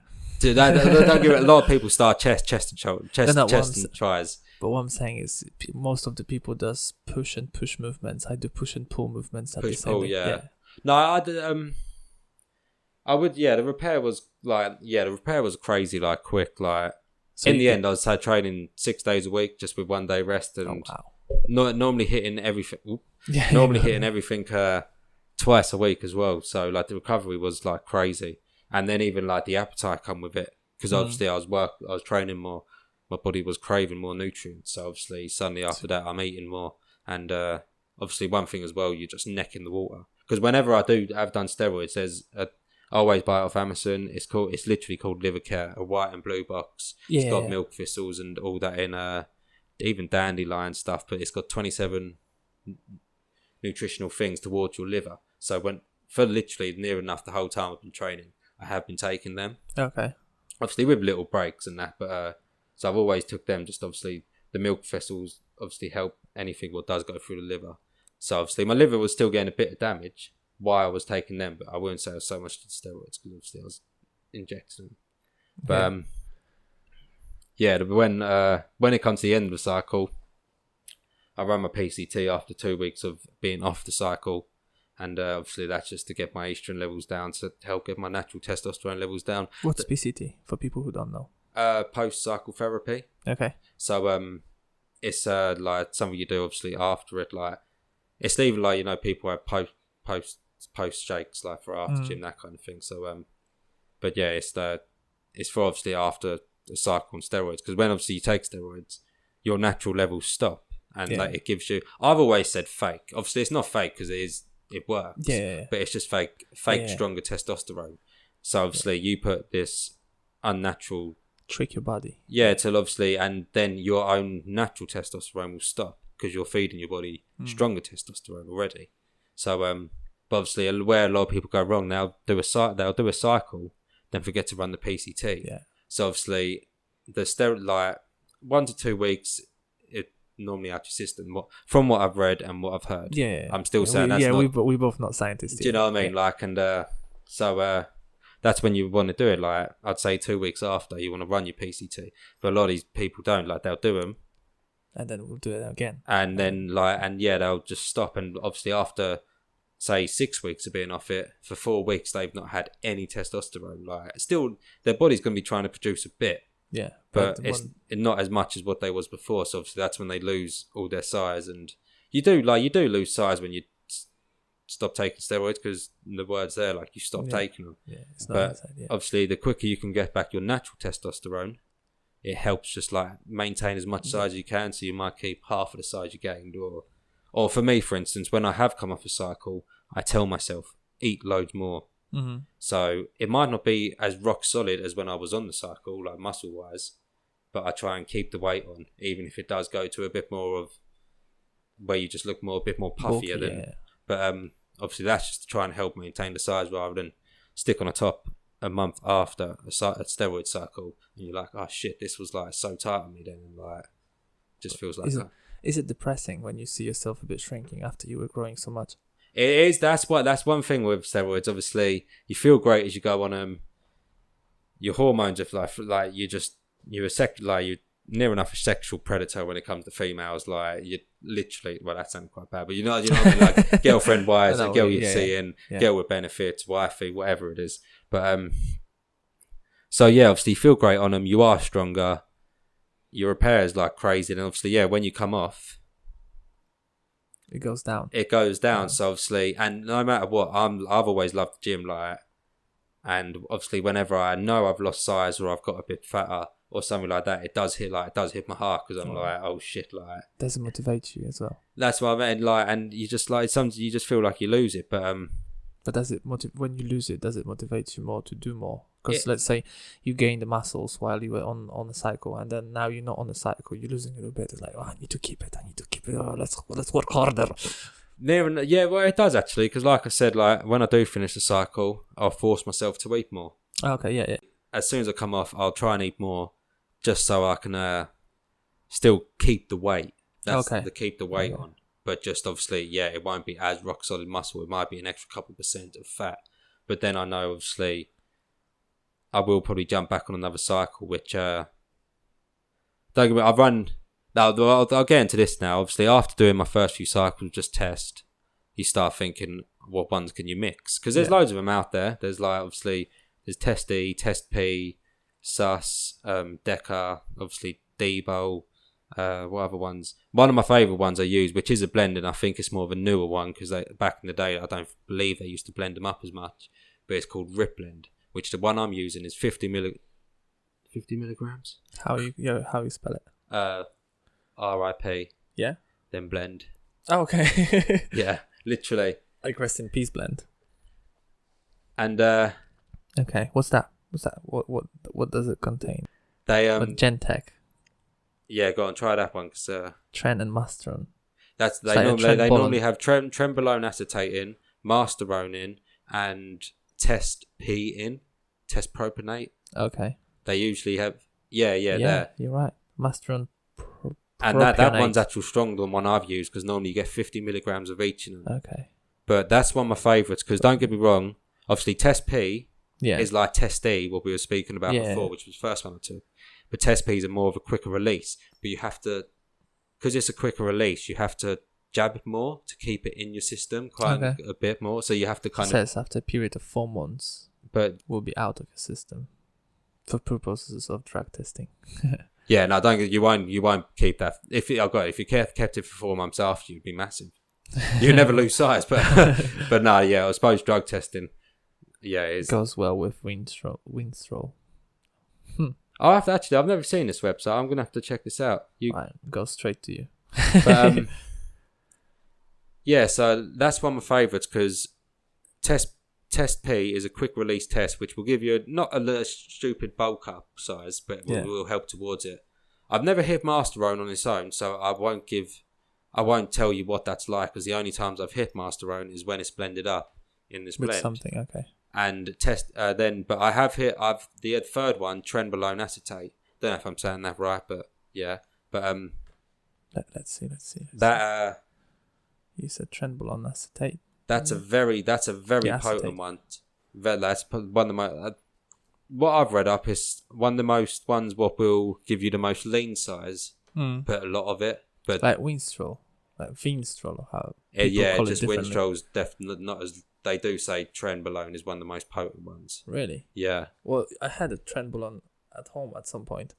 S2: Dude, don't give it. A lot of people start chest and shoulder, chest and tries.
S1: But what I'm saying is, most of the people does push and push movements. I do push and pull movements at the same time.
S2: Yeah. No, I did. I would. Yeah, the repair was crazy, like quick, like. So in the end, I was training 6 days a week, just with 1 day rest, and normally hitting everything. Hitting everything twice a week as well. So like the recovery was like crazy, and then even like the appetite come with it, because obviously I was training more. My body was craving more nutrients, so obviously suddenly after that I'm eating more, and obviously one thing as well, you're just necking the water. Because whenever I've done steroids, I always buy it off Amazon. It's literally called Liver Care, a white and blue box. It's got milk thistles and all that in, even dandelion stuff, but it's got 27 nutritional things towards your liver. So for literally near enough the whole time I've been training, I have been taking them.
S1: Okay.
S2: Obviously with little breaks and that, but so I've always took them. Just obviously the milk thistles obviously help anything what does go through the liver. So obviously my liver was still getting a bit of damage while I was taking them, but I wouldn't say I was so much to the steroids because obviously I was injecting them. But when it comes to the end of the cycle, I ran my PCT after 2 weeks of being off the cycle, And obviously that's just to get my estrogen levels down, to help get my natural testosterone levels down.
S1: What's PCT for people who don't know?
S2: Post-cycle therapy.
S1: Okay.
S2: So it's like something you do obviously after it. Like it's even like, you know, people have post shakes like for after gym, that kind of thing. So but yeah, it's for obviously after the cycle on steroids, because when obviously you take steroids, your natural levels stop, and like it gives you. I've always said fake. Obviously, it's not fake because it works.
S1: Yeah.
S2: But it's just fake stronger testosterone. So obviously you put this unnatural
S1: trick your body.
S2: Yeah, till obviously, and then your own natural testosterone will stop because you're feeding your body stronger testosterone already. So but obviously where a lot of people go wrong, they'll do a cycle, then forget to run the PCT.
S1: Yeah.
S2: So obviously the steroid, like 1 to 2 weeks, it normally out your system. From what I've read and what I've heard, I'm still saying that's not.
S1: We both not scientists.
S2: Do you know what I mean? Like, and so that's when you want to do it. Like I'd say 2 weeks after you want to run your PCT, but a lot of these people don't. Like they'll do them,
S1: and then we'll do it again,
S2: and then they'll just stop. And obviously after say 6 weeks of being off it, for 4 weeks they've not had any testosterone. Like still, their body's going to be trying to produce a bit.
S1: Yeah,
S2: but it's not as much as what they was before. So obviously that's when they lose all their size, and you do lose size when you stop taking steroids, because the word's there, like you stop taking them.
S1: Yeah, it's not
S2: but obviously the quicker you can get back your natural testosterone, it helps just like maintain as much size as you can. So you might keep half of the size you gained, or for me, for instance, when I have come off a cycle, I tell myself eat loads more.
S1: Mm-hmm.
S2: So it might not be as rock solid as when I was on the cycle, like muscle wise, but I try and keep the weight on, even if it does go to a bit more of where you just look a bit more puffier. But obviously that's just to try and help maintain the size rather than stick on a top a month after a steroid cycle, and you're like, oh shit, this was like so tight on me then, and like just feels like
S1: Is it depressing when you see yourself a bit shrinking after you were growing so much?
S2: It is. That's one thing with steroids. Obviously, you feel great as you go on them. Your hormones are like you're near enough a sexual predator when it comes to females. Like you literally, well, that sounds quite bad, but you know what I mean. Like girlfriend wise, a girl you're seeing, girl with benefits, wifey, whatever it is. But so yeah, obviously you feel great on them. You are stronger. Your repair is like crazy, and obviously, when you come off,
S1: it goes down.
S2: Yeah. So obviously, and no matter what, I've always loved the gym, like, and obviously, whenever I know I've lost size or I've got a bit fatter or something like that, it does hit my heart, because I'm like, oh shit, like.
S1: Does it motivate you as well?
S2: That's what I mean, like, and you just like sometimes you just feel like you lose it, but
S1: does it when you lose it? Does it motivate you more to do more? Because let's say you gain the muscles while you were on the cycle, and then now you're not on the cycle, you're losing a little bit. It's like, I need to keep it. Oh, let's work harder.
S2: Well, it does actually, because like I said, like when I do finish the cycle, I'll force myself to eat more.
S1: Okay, yeah.
S2: As soon as I come off, I'll try and eat more, just so I can still keep the weight. That's to keep the weight on. But just obviously, it won't be as rock solid muscle. It might be an extra couple % of fat. But then I know, obviously, I will probably jump back on another cycle, which don't get me. I've run. I'll get into this now. Obviously, after doing my first few cycles, just test. You start thinking, what ones can you mix? Because there's loads of them out there. There's like obviously there's Test E, Test P, Sus, Deca, obviously Debo. What other ones? One of my favourite ones I use, which is a blend, and I think it's more of a newer one, because back in the day I don't believe they used to blend them up as much. But it's called Rip Blend, which the one I'm using is 50 milligrams.
S1: How you spell it?
S2: RIP.
S1: Yeah.
S2: Then blend.
S1: Oh, okay.
S2: Yeah, literally.
S1: Like rest in peace blend.
S2: And
S1: okay, what's that? What does it contain?
S2: They
S1: Gentech.
S2: Yeah, go on, try that one, because
S1: Tren and Masteron.
S2: They normally have Trenbolone acetate in, Masteron in, and Test P in, Test Propionate.
S1: Okay.
S2: They usually have there.
S1: You're right. Masteron.
S2: And that one's actually stronger than one I've used, because normally you get 50 milligrams of each in them.
S1: Okay.
S2: But that's one of my favourites, because don't get me wrong, obviously Test P is like Test D, what we were speaking about before, which was the first one I took. But Test P's are more of a quicker release. But you have to, because it's a quicker release, you have to jab it more to keep it in your system quite a bit more. So you have to kind of...
S1: Says after a period of 4 months,
S2: but
S1: will be out of your system for purposes of drug testing.
S2: Yeah, no, you won't keep that. If you kept it for 4 months after, you'd be massive. You'd never lose size, but no, yeah, I suppose drug testing, yeah, it
S1: goes well with Winstrol.
S2: I've never seen this website. I'm gonna have to check this out.
S1: Right, go straight to you.
S2: But, yeah, so that's one of my favourites because Test P is a quick release test which will give you not a little stupid bulk up size, but will help towards it. I've never hit Masterone on its own, so I won't tell you what that's like, because the only times I've hit Masterone is when it's blended up in this blend.
S1: With something, okay.
S2: And but I have hit. The third one, trenbolone acetate. Don't know if I'm saying that right, but yeah. But
S1: let's see.
S2: That
S1: you said trenbolone acetate.
S2: That's a very potent one. That's one of my. What I've read up is one of the most ones what will give you the most lean size, but a lot of it. But
S1: like Winstrol, like Vinstrol, or how
S2: call just Winstrol's definitely not as they do say. Trenbolone is one of the most potent ones.
S1: Really?
S2: Yeah.
S1: Well, I had a trenbolone at home at some point.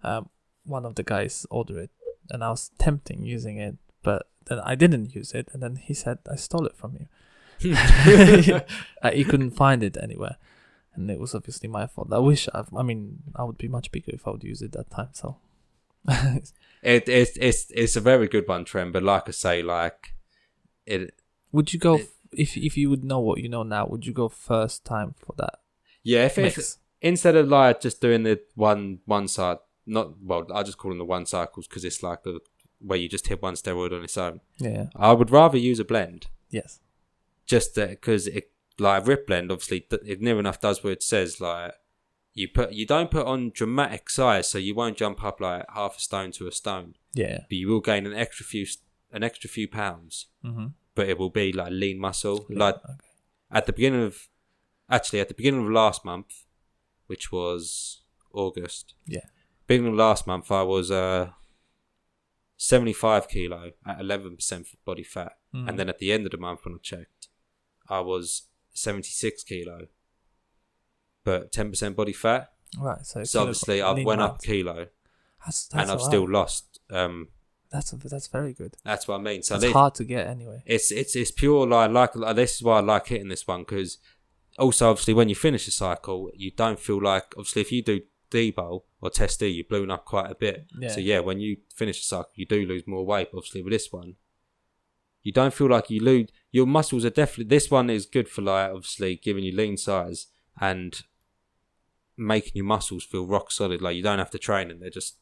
S1: One of the guys ordered it, and I was tempting using it, but then I didn't use it, and then he said, "I stole it from you." He couldn't find it anywhere, and it was obviously my fault. I would be much bigger if I would use it that time. So.
S2: It's a very good one, Trent. But like I say, it.
S1: Would you go if you would know what you know now? Would you go first time for that?
S2: Yeah, if instead of just doing the one side, I just call them the one cycles because it's like the where you just hit one steroid on its own. Yeah, I would rather use a blend.
S1: Yes,
S2: just because it Rip Blend obviously it near enough does what it says You don't put on dramatic size, so you won't jump up like half a stone to a stone. Yeah. But you will gain an extra few pounds. Mm-hmm. But it will be like lean muscle. At the beginning of last month, which was August. Yeah. Beginning of last month, I was 75 kilo at 11% body fat, and then at the end of the month when I checked, I was 76 kilo. But 10% body fat. Right. So obviously I've went up a kilo. And I've still lost.
S1: That's very good.
S2: That's what I mean. So
S1: it's hard to get anyway.
S2: It's pure like this is why I like hitting this one, because also obviously when you finish a cycle, you don't feel like, obviously if you do D-bowl or test D, you're blown up quite a bit. Yeah. So yeah, when you finish a cycle, you do lose more weight. Obviously with this one, you don't feel like you lose. Your muscles are definitely. This one is good for like giving you lean size and making your muscles feel rock solid. Like you don't have to train them. They're just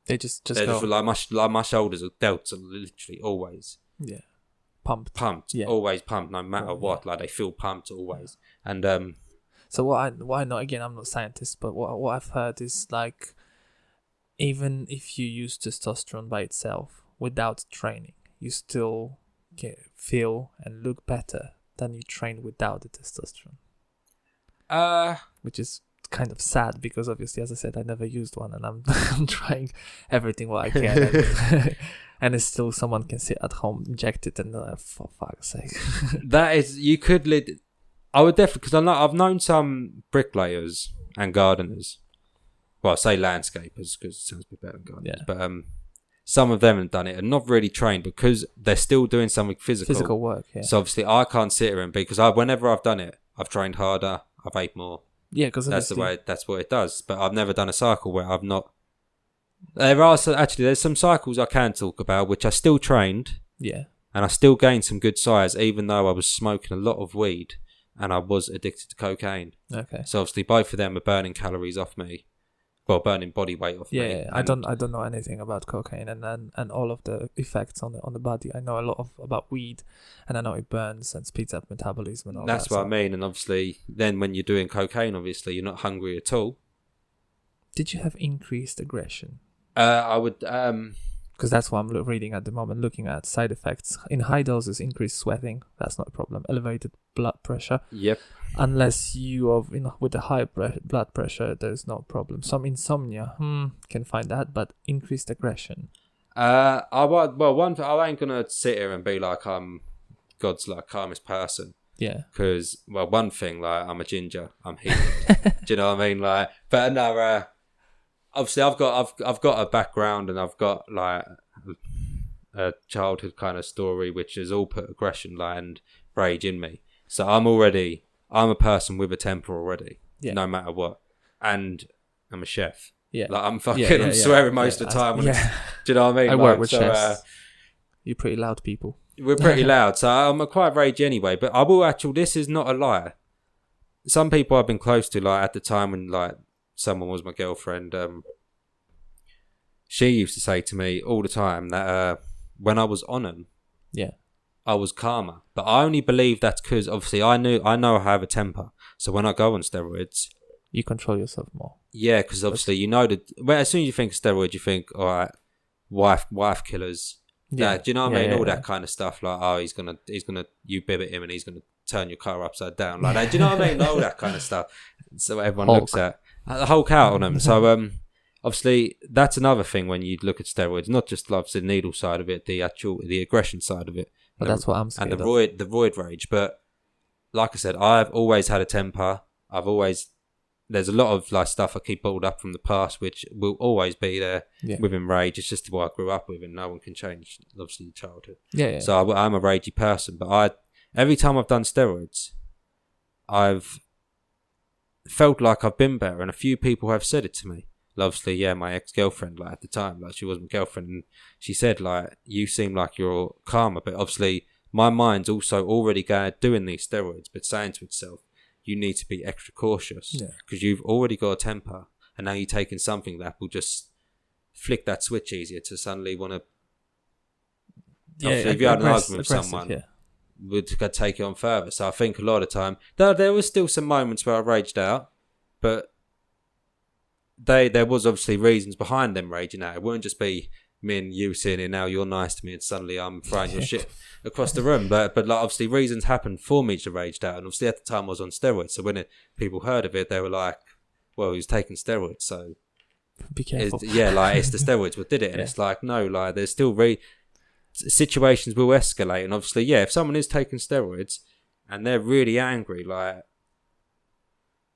S2: like my shoulders are delts are literally always pumped yeah. Always pumped no matter what. Like they feel pumped always. And
S1: so what I know, again, I'm not a scientist, but what I've heard is like even if you use testosterone by itself without training, you still feel and look better than you train without the testosterone. Which is kind of sad because obviously, as I said, I never used one, and I'm trying everything what I can, and it's still someone can sit at home, inject it, and for fuck's sake.
S2: That is, you could I would definitely, because I've known some bricklayers and gardeners. Well, I say landscapers because it sounds a bit better than gardeners, but some of them have done it and not really trained because they're still doing something physical
S1: work. Yeah.
S2: So obviously, I can't sit here and because whenever I've done it, I've trained harder, I've ate more.
S1: Yeah, because
S2: that's what it does. But I've never done a cycle where I've not. There's some cycles I can talk about which I still trained. Yeah. And I still gained some good size, even though I was smoking a lot of weed and I was addicted to cocaine. Okay. So obviously, both of them are burning calories off me. Well, burning body weight off me.
S1: Yeah, I don't know anything about cocaine and all of the effects on the body. I know a lot about weed, and I know it burns and speeds up metabolism and all that.
S2: That's what I mean. And obviously, then when you're doing cocaine, obviously you're not hungry at all.
S1: Did you have increased aggression?
S2: I would.
S1: Because that's what I'm reading at the moment, looking at side effects. In high doses, increased sweating. That's not a problem. Elevated blood pressure. Yep. Unless you are with a high blood pressure, there's no problem. Some insomnia, can find that, but increased aggression.
S2: One thing, I ain't gonna sit here and be like I'm God's like calmest person.
S1: Yeah.
S2: Because one thing, like I'm a ginger, I'm heated. Do you know what I mean? Like, but no, obviously I've got a background and I've got like a childhood kind of story which has all put aggression like, and rage in me. So I'm a person with a temper already, no matter what, and I'm a chef. Yeah, like I'm fucking, I'm swearing most of the time. Do you know what I mean?
S1: I work with chefs. You're pretty loud people.
S2: We're pretty loud, so I'm quite ragey anyway. But I will actually, this is not a lie. Some people I've been close to, like at the time when like someone was my girlfriend, she used to say to me all the time that when I was on them, I was calmer. But I only believe that's because obviously I know I have a temper. So when I go on steroids,
S1: you control yourself more. Yeah,
S2: because obviously you know that. Well, as soon as you think of steroids, you think, all right, wife killers. Yeah, do you know what I mean? All that kind of stuff. Like, oh, he's gonna, you bib at him, and he's gonna turn your car upside down. Like that. Do you know what I mean? All that kind of stuff. So everyone looks at the Hulk out on them. So obviously that's another thing when you look at steroids, not just obviously the needle side of it, the aggression side of it.
S1: But that's what I'm scared
S2: of. And the void rage. But like I said, I've always had a temper. There's a lot of like stuff I keep bottled up from the past, which will always be there within rage. It's just what I grew up with, and no one can change, obviously, your childhood. So I'm a ragey person, but every time I've done steroids, I've felt like I've been better, and a few people have said it to me. Obviously, my ex-girlfriend, like at the time, like she was my girlfriend, and she said like, you seem like you're calmer, but obviously my mind's also already doing these steroids, but saying to itself, you need to be extra cautious because you've already got a temper, and now you're taking something that will just flick that switch easier to suddenly want to. If you had an argument with someone, would take it on further. So I think a lot of the time, there was still some moments where I raged out, but there was obviously reasons behind them raging out. It wouldn't just be me and you sitting here, now you're nice to me and suddenly I'm throwing your shit across the room. But like obviously reasons happened for me to rage out, and obviously at the time I was on steroids. So when people heard of it, they were like, well, he's taking steroids, so
S1: be careful.
S2: It's the steroids what did it. And it's like, no, like there's still situations will escalate. And obviously, if someone is taking steroids and they're really angry, like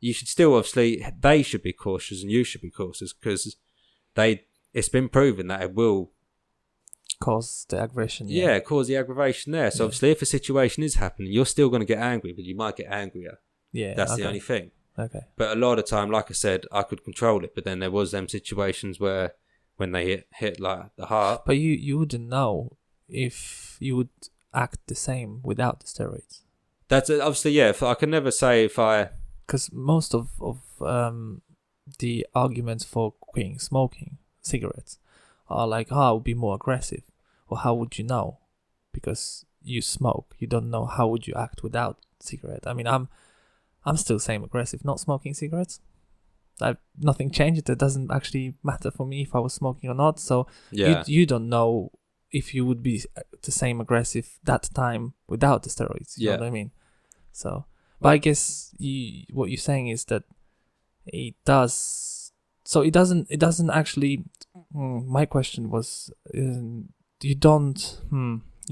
S2: you should still, obviously, they should be cautious and you should be cautious because it's been proven that it will
S1: cause the aggression.
S2: Cause the aggravation there. So obviously, if a situation is happening, you're still going to get angry, but you might get angrier. That's the only thing.
S1: Okay.
S2: But a lot of the time, like I said, I could control it, but then there was them situations where when they hit like the heart.
S1: But you wouldn't know if you would act the same without the steroids.
S2: That's obviously I can never say if I.
S1: Because most of the arguments for quitting smoking cigarettes are like, I would be more aggressive. Or how would you know? Because you smoke, you don't know how would you act without cigarette. I mean, I'm still same aggressive, not smoking cigarettes. Nothing changed. It doesn't actually matter for me if I was smoking or not. So you don't know if you would be the same aggressive that time without the steroids. You know what I mean? So, but I guess what you're saying is that it does. So it doesn't actually. My question was, you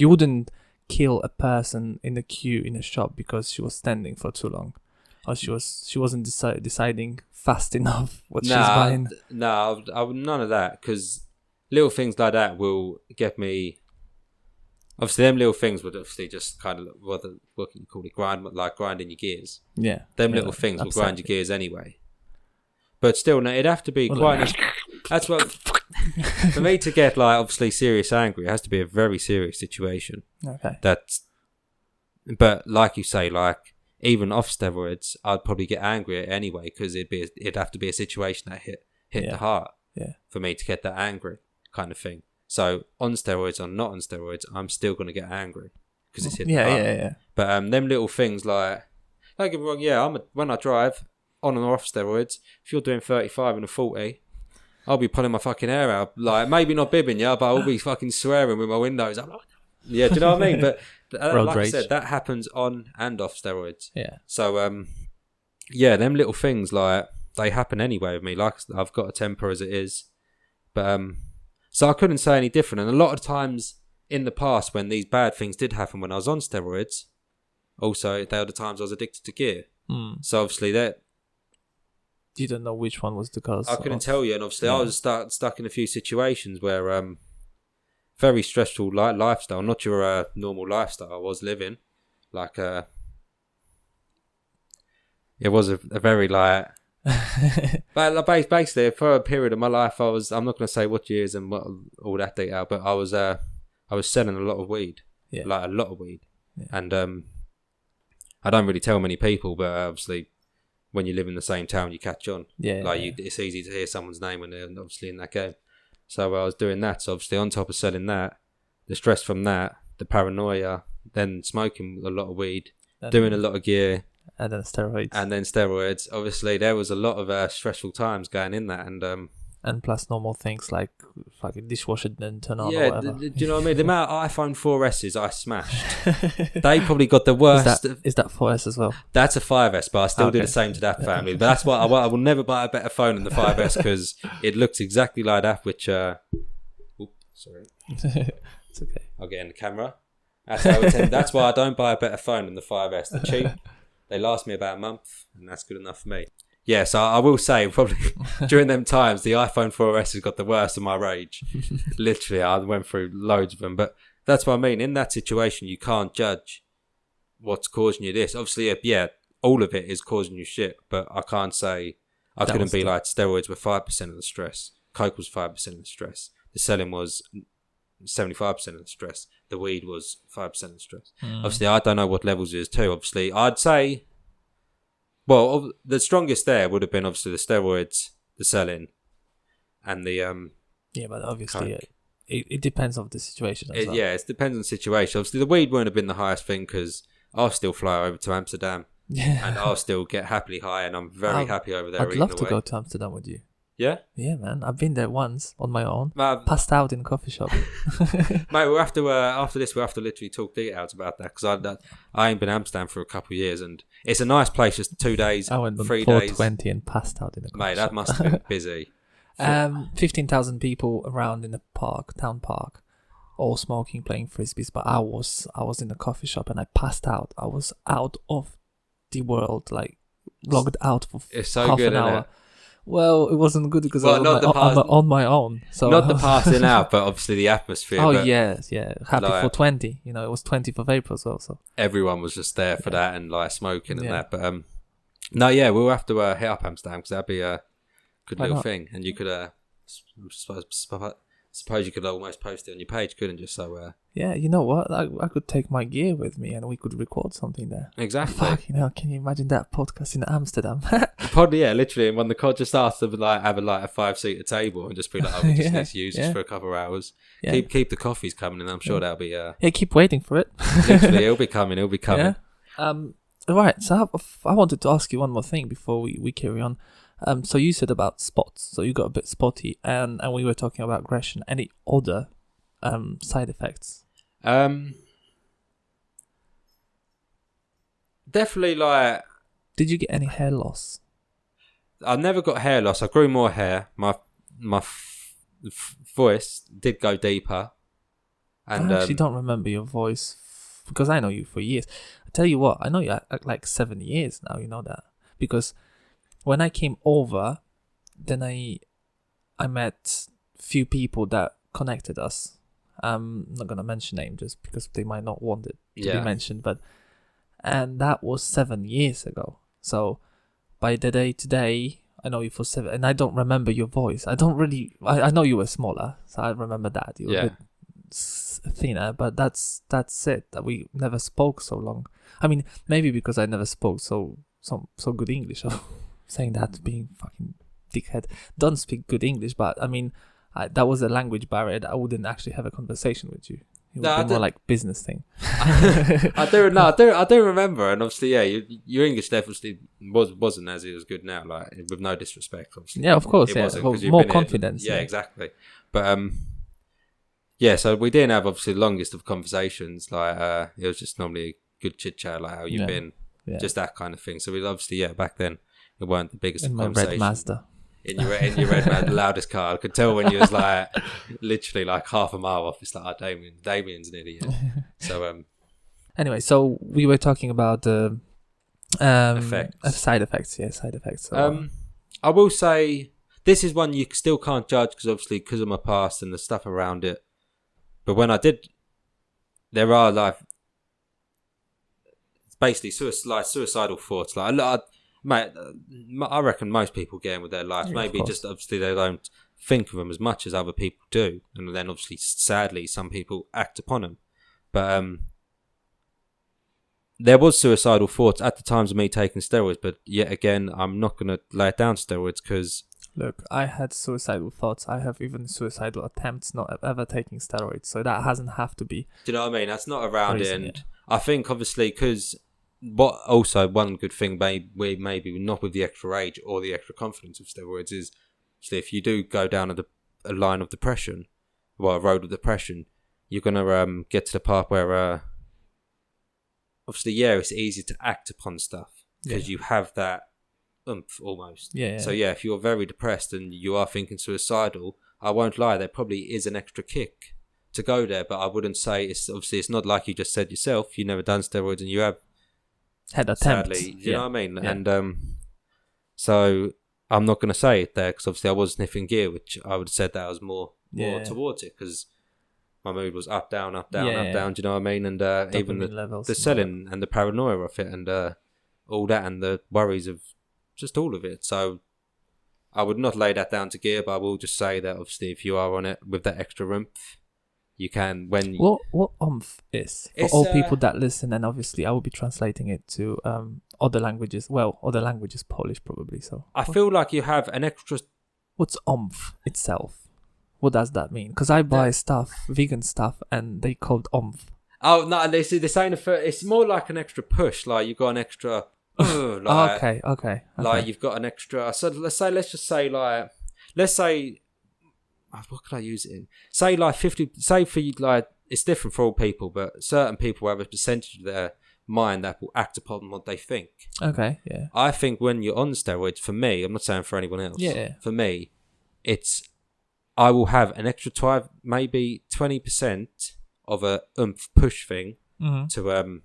S1: wouldn't kill a person in a queue in a shop because she was standing for too long, or she wasn't deciding fast enough what she's buying.
S2: No, none of that, because little things like that will get me. Obviously, them little things would obviously just kind of what can you call it, grinding your gears.
S1: Yeah,
S2: them little things will grind your gears anyway. But still, no, it'd have to be quite. That's what for me to get like obviously serious angry. It has to be a very serious situation.
S1: Okay.
S2: But like you say, like even off steroids, I'd probably get angrier anyway because it'd have to be a situation that hit the heart.
S1: Yeah. For
S2: me to get that angry, kind of thing. So on steroids or not on steroids, I'm still gonna get angry because it's hit the heart.
S1: Yeah.
S2: But them little things like, don't get me wrong. When I drive on and off steroids, if you're doing 35 and a 40. I'll be pulling my fucking hair out. Like, maybe not bibbing, but I'll be fucking swearing with my windows up. Do you know what I mean? But like I said, that happens on and off steroids.
S1: Yeah.
S2: So, them little things, like, they happen anyway with me. Like, I've got a temper as it is. But So I couldn't say any different. And a lot of times in the past, when these bad things did happen when I was on steroids, also they were the times I was addicted to gear. So obviously that
S1: you don't know which one was the cause.
S2: I couldn't tell you, and obviously I was stuck in a few situations where very stressful lifestyle, not your normal lifestyle I was living. Like it was a very like. But basically, for a period of my life, I'm not going to say what years and what all that detail, but I was selling a lot of weed, like a lot of weed, and I don't really tell many people, but obviously when you live in the same town, you catch on. It's easy to hear someone's name when they're obviously in that game. So I was doing that. So obviously on top of selling that, the stress from that, the paranoia, then smoking a lot of weed, doing a lot of gear.
S1: And then steroids.
S2: Obviously, there was a lot of stressful times going in that,
S1: and plus normal things like fucking dishwasher didn't turn on.
S2: Yeah,
S1: or whatever.
S2: Do you know what I mean? The amount of iPhone 4Ss I smashed, they probably got the worst.
S1: Is that 4S as well?
S2: That's a 5S, but I still do the same to that family. But that's why I will never buy a better phone than the 5S because it looks exactly like that. Which, sorry,
S1: it's okay.
S2: I'll get in the camera. That's why I don't buy a better phone than the 5S. They're cheap. They last me about a month, and that's good enough for me. Yeah, so I will say, probably during them times, the iPhone 4S has got the worst of my rage. Literally, I went through loads of them. But that's what I mean. In that situation, you can't judge what's causing you this. Obviously, yeah, all of it is causing you shit. But I can't say, I couldn't be like, steroids were 5% of the stress. Coke was 5% of the stress. The selling was 75% of the stress. The weed was 5% of the stress. Obviously, I don't know what levels it is too. Obviously, I'd say, well, the strongest there would have been obviously the steroids, the selling, and the
S1: yeah, but obviously it depends on the situation. Well.
S2: Yeah, it depends on the situation. Obviously, the weed wouldn't have been the highest thing because I'll still fly over to Amsterdam, and I'll still get happly high, and I'm very happy over there.
S1: I'd love to go to Amsterdam with you.
S2: Yeah?
S1: Yeah, man. I've been there once on my own. Passed out in a coffee shop.
S2: Mate, we'll have to, after this, we'll have to literally talk details about that because I ain't been to Amsterdam for a couple of years and it's a nice place, just 2 days,
S1: I went on
S2: 3
S1: 420
S2: days.
S1: 420 and passed out in a coffee shop.
S2: Mate, that must have been busy.
S1: 15,000 people around in the park, town park, all smoking, playing frisbees. But I was in the coffee shop and I passed out. I was out of the world, like logged out for half an hour. Well, it wasn't good because I'm on my own. So
S2: not the passing out, but obviously the atmosphere.
S1: Oh yes, yeah. Happy for 20. You know, it was 20th of April as well. So
S2: everyone was just there for that and like smoking and that. But no, yeah, we'll have to hit up Amsterdam because that'd be a good little thing. And you could, suppose you could almost post it on your page, couldn't you? So
S1: yeah, you know what? I could take my gear with me and we could record something there.
S2: Exactly.
S1: Fuck, you know, can you imagine that podcast in Amsterdam?
S2: Probably, yeah, literally. And when the cod just asked to like have a 5-seater table and just be like, we just need to use this for a couple of hours. Yeah. Keep the coffees coming, and I'm sure that'll be. Yeah,
S1: keep waiting for it.
S2: Literally, it'll be coming. Yeah.
S1: Right. So I wanted to ask you one more thing before we carry on. So you said about spots. So you got a bit spotty, and we were talking about aggression. Any other side effects?
S2: Definitely, like.
S1: Did you get any hair loss?
S2: I never got hair loss. I grew more hair. My voice did go deeper. And
S1: I actually don't remember your voice because I know you for years. I tell you what, I know you like 7 years now. You know that because. When I came over, then I met few people that connected us. I'm not gonna mention names just because they might not want it to be mentioned, and that was 7 years ago. So by the day today, I know you for 7, and I don't remember your voice. I don't really. I know you were smaller, so I remember that you were a bit thinner, but that's it. That we never spoke so long. I mean, maybe because I never spoke so good English. Saying that, being fucking dickhead, don't speak good English, but I mean, that was a language barrier that I wouldn't actually have a conversation with you. It would be more like business thing.
S2: I do remember, and obviously, yeah, your English definitely wasn't as it was good now. Like with no disrespect, obviously.
S1: Yeah, of course, more confidence.
S2: Yeah, exactly. But yeah, so we didn't have obviously the longest of conversations. Like it was just normally a good chit chat, like how you've been, just that kind of thing. So we obviously, back then. It weren't the biggest
S1: in my
S2: conversation.
S1: red Mazda.
S2: in your red man, the loudest car. I could tell when you was like literally like half a mile off. It's like, oh, Damien's an idiot. So
S1: anyway, so we were talking about the
S2: effects.
S1: Side effects. Yeah, side effects. So,
S2: I will say this is one you still can't judge because of my past and the stuff around it. But when I did, there are like basically suicidal thoughts. Like, mate, I reckon most people get in with their life. Maybe just obviously they don't think of them as much as other people do, and then obviously, sadly, some people act upon them. But there was suicidal thoughts at the times of me taking steroids. But yet again, I'm not going to lay it down to steroids because.
S1: Look, I had suicidal thoughts. I have even suicidal attempts, not ever taking steroids. So that hasn't have to be.
S2: Do you know what I mean? That's not around
S1: reason,
S2: it. And I think obviously because what also one good thing maybe not with the extra age or the extra confidence of steroids is, so if you do go down a line of depression, well, a road of depression, you're gonna get to the part where obviously it's easy to act upon stuff because you have that oomph almost.
S1: Yeah.
S2: So if you're very depressed and you are thinking suicidal, I won't lie, there probably is an extra kick to go there, but I wouldn't say it's not like you just said yourself. You've never done steroids and you have
S1: had attempts.
S2: Sadly, you know what I mean?
S1: Yeah.
S2: And so I'm not going to say it there because obviously I was sniffing gear, which I would have said that I was more towards it because my mood was up, down, up, down, up, down. Do you know what I mean? And even the selling and the paranoia of it and all that and the worries of just all of it. So I would not lay that down to gear, but I will just say that obviously if you are on it with that extra oomph, you can
S1: what oomph is for all people that listen, and obviously I will be translating it to other languages. Well, other languages, Polish probably. So
S2: I feel like you have an extra.
S1: What's oomph itself? What does that mean? Because I buy vegan stuff, and they called oomph.
S2: Oh no, they're saying it's more like an extra push. Like you've got an extra.
S1: Okay.
S2: Like you've got an extra. So let's say what could I use it in? Say like 50. Say for you, like it's different for all people, but certain people have a percentage of their mind that will act upon what they think.
S1: Okay, yeah.
S2: I think when you're on steroids, for me, I'm not saying for anyone else.
S1: Yeah.
S2: For me, I will have an extra 12, maybe 20% of a oomph push thing to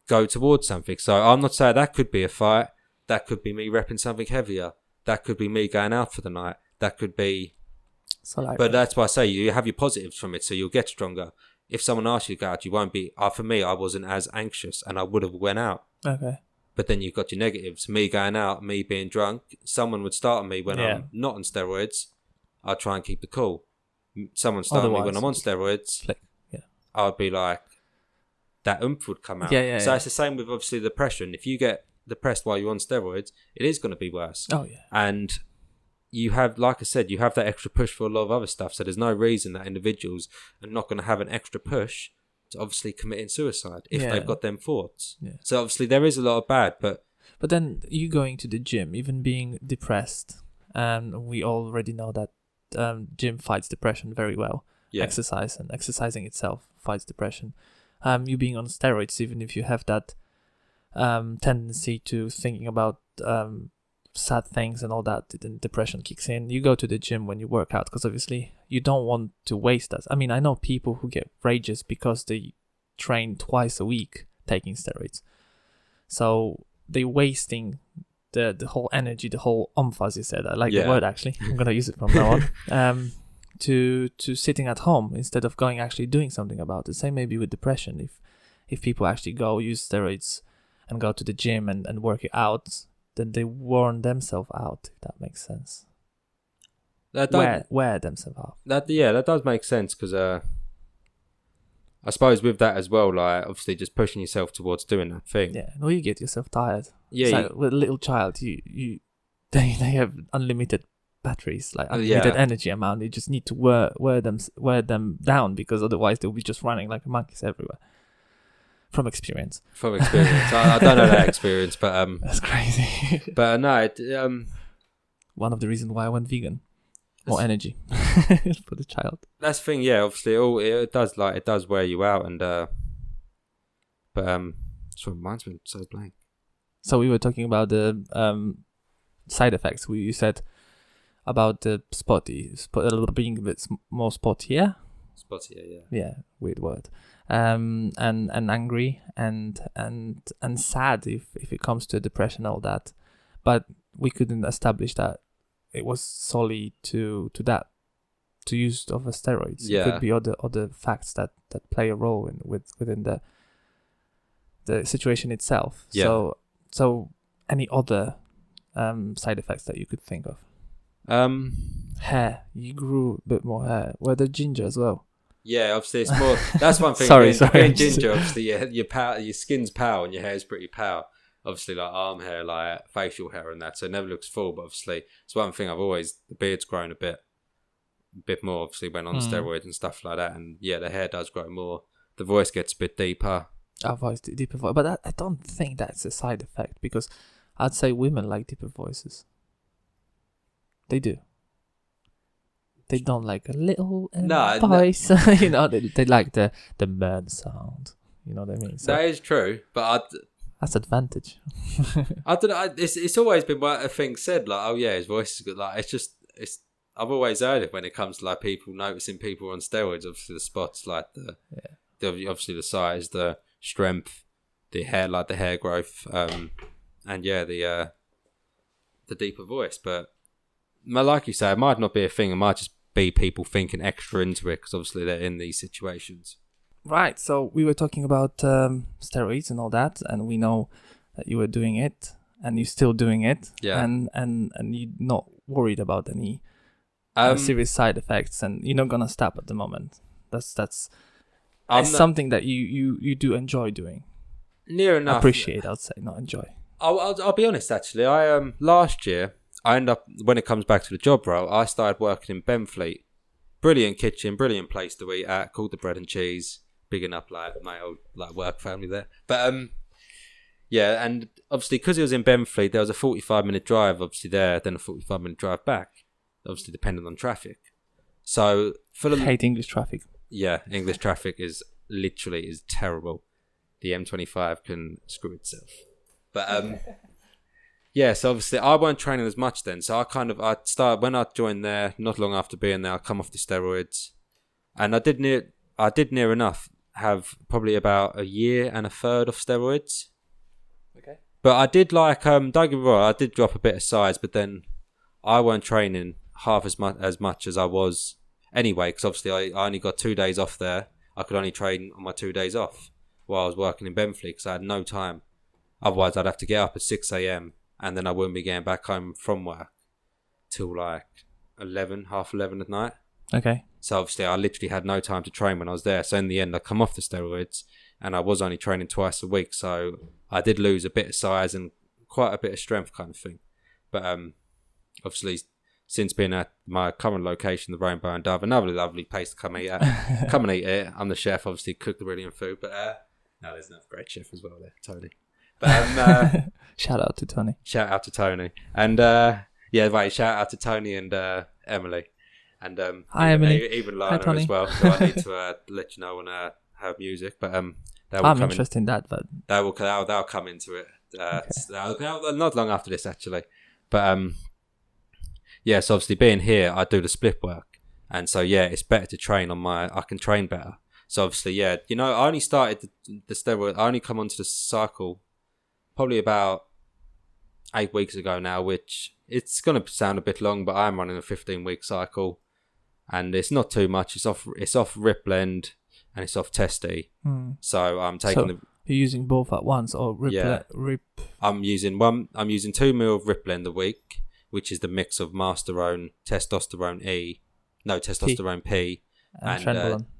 S2: go towards something. So I'm not saying that could be a fight. That could be me repping something heavier. That could be me going out for the night. That could be. But that's why I say you have your positives from it, so you'll get stronger. If someone asks you to go out, you won't be. For me, I wasn't as anxious, and I would have went out.
S1: Okay.
S2: But then you've got your negatives. Me going out, me being drunk. Someone would start on me when I'm not on steroids. I'll try and keep the cool. Someone started me when I'm on steroids. I'd be like, that oomph would come out. So it's the same with obviously depression. If you get depressed while you're on steroids, it is going to be worse.
S1: Oh yeah.
S2: And you have, like I said, you have that extra push for a lot of other stuff. So there's no reason that individuals are not going to have an extra push to obviously committing suicide if they've got them thoughts. Yeah. So obviously there is a lot of bad, but
S1: then you going to the gym, even being depressed, and we already know that gym fights depression very well. Yeah. Exercising itself fights depression. You being on steroids, even if you have that tendency to thinking about sad things and all that, then depression kicks in. You go to the gym when you work out because obviously you don't want to waste that. I mean, I know people who get rages because they train twice a week taking steroids, so they're wasting the whole energy, the whole oomph, as you said. I like the word actually. I'm gonna use it from now on. To sitting at home instead of going actually doing something about it. Same maybe with depression. If people actually go use steroids and go to the gym and work it out, then they worn themselves out, if that makes sense. Wear themselves out.
S2: That does make sense because I suppose with that as well, like obviously just pushing yourself towards doing that thing.
S1: Yeah, no, you get yourself tired. Yeah, it's like with a little child, they have unlimited batteries, like unlimited energy amount. You just need to wear them down because otherwise they'll be just running like monkeys everywhere. From experience. I don't know that experience, but that's crazy.
S2: But no,
S1: one of the reasons why I went vegan, more energy for the child.
S2: That's the thing, yeah. Obviously, it does wear you out, and but that's what reminds me. So blank.
S1: So we were talking about the side effects. You said about the being a bit more spottier.
S2: Spottier, yeah.
S1: Yeah, weird word. And angry and sad if it comes to depression, all that. But we couldn't establish that it was solely to use of the steroids.
S2: Yeah.
S1: It could be other facts that play a role within the situation itself.
S2: Yeah.
S1: So any other side effects that you could think of? Hair. You grew a bit more hair. Were there ginger as well?
S2: Yeah, obviously it's more. That's one thing.
S1: Sorry.
S2: Being ginger, obviously, your skin's pale and your hair's pretty pale. Obviously, like arm hair, like facial hair, and that, so it never looks full. But obviously, it's one thing the beard's grown a bit more. Obviously, when on steroids and stuff like that, and yeah, the hair does grow more. The voice gets a bit deeper.
S1: Deeper voice, but I don't think that's a side effect, because I'd say women like deeper voices. They do. They don't like a little voice.
S2: No.
S1: You know, they like the man sound. You know what I mean? So
S2: that is true, but
S1: that's advantage.
S2: I don't know. It's always been a thing said, like, oh yeah, his voice is good. Like, it's. I've always heard it when it comes to like people noticing people on steroids. Obviously, the spots, like obviously the size, the strength, the hair, like the hair growth, and yeah, the deeper voice. But like you say, it might not be a thing. It might just be people thinking extra into it because obviously they're in these situations.
S1: Right. So we were talking about steroids and all that, and we know that you were doing it, and you're still doing it.
S2: Yeah.
S1: And you're not worried about any serious side effects, and you're not gonna stop at the moment. That's something that you do enjoy doing.
S2: Near enough.
S1: Appreciate, I'd say, not enjoy.
S2: I'll be honest. Actually, I last year I end up, when it comes back to the job role, I started working in Benfleet. Brilliant kitchen, brilliant place to eat at, called the Bread and Cheese. Bigging up like my old like work family there. But yeah, and obviously because it was in Benfleet, there was a 45-minute drive obviously there, then a 45-minute drive back. Obviously depending on traffic. So
S1: I hate English traffic.
S2: Yeah, English traffic is terrible. The M25 can screw itself. But yeah, so obviously I weren't training as much then. So I started when I joined there, not long after being there, I come off the steroids. And I did near enough have probably about a year and a third of steroids.
S1: Okay.
S2: But I did don't get me wrong, I did drop a bit of size, but then I weren't training half as much as I was anyway, because obviously I only got 2 days off there. I could only train on my 2 days off while I was working in Benfleet because I had no time. Otherwise, I'd have to get up at 6 a.m. and then I wouldn't be getting back home from work till like half 11 at night.
S1: Okay.
S2: So obviously I literally had no time to train when I was there. So in the end, I come off the steroids and I was only training twice a week. So I did lose a bit of size and quite a bit of strength kind of thing. But obviously since being at my current location, the Rainbow and Dove, another lovely place to come eat at. Come and eat it. I'm the chef, obviously cook the brilliant food. But no, there's another great chef as well there, Tony. But
S1: shout out to Tony.
S2: Shout out to Tony. And yeah, right, shout out to Tony and Emily. And
S1: hi, Emily.
S2: Even Lana as well. So I need to let you know when I have music. But I'm
S1: interested in that, but
S2: they'll come into it. Not long after this, actually. But yeah, so obviously being here, I do the split work, and so yeah, it's better to train on I can train better. So obviously, yeah, you know, I only started the steroid. I only come onto the cycle probably about 8 weeks ago now, which it's going to sound a bit long, but I'm running a 15-week cycle, and it's not too much. It's off Rip Blend and it's off Testy. So I'm taking
S1: you're using both at once, or Rip?
S2: Yeah. I'm using 2 mil of Rip Blend a week, which is the mix of Masterone, Testosterone P, and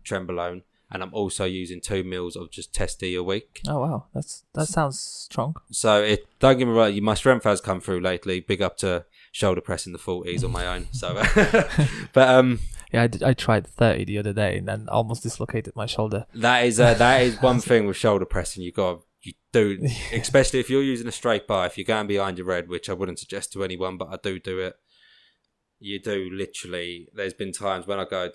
S2: Trenbolone. And I'm also using 2 mils of just Testy a week.
S1: Oh wow, that sounds strong.
S2: So don't get me wrong, my strength has come through lately. Big up to shoulder press in the 40s on my own. So, but
S1: yeah, I tried 30 the other day and then almost dislocated my shoulder.
S2: That is one thing with shoulder pressing. You do, especially if you're using a straight bar. If you're going behind your head, which I wouldn't suggest to anyone, but I do it. You do literally. There's been times when I go.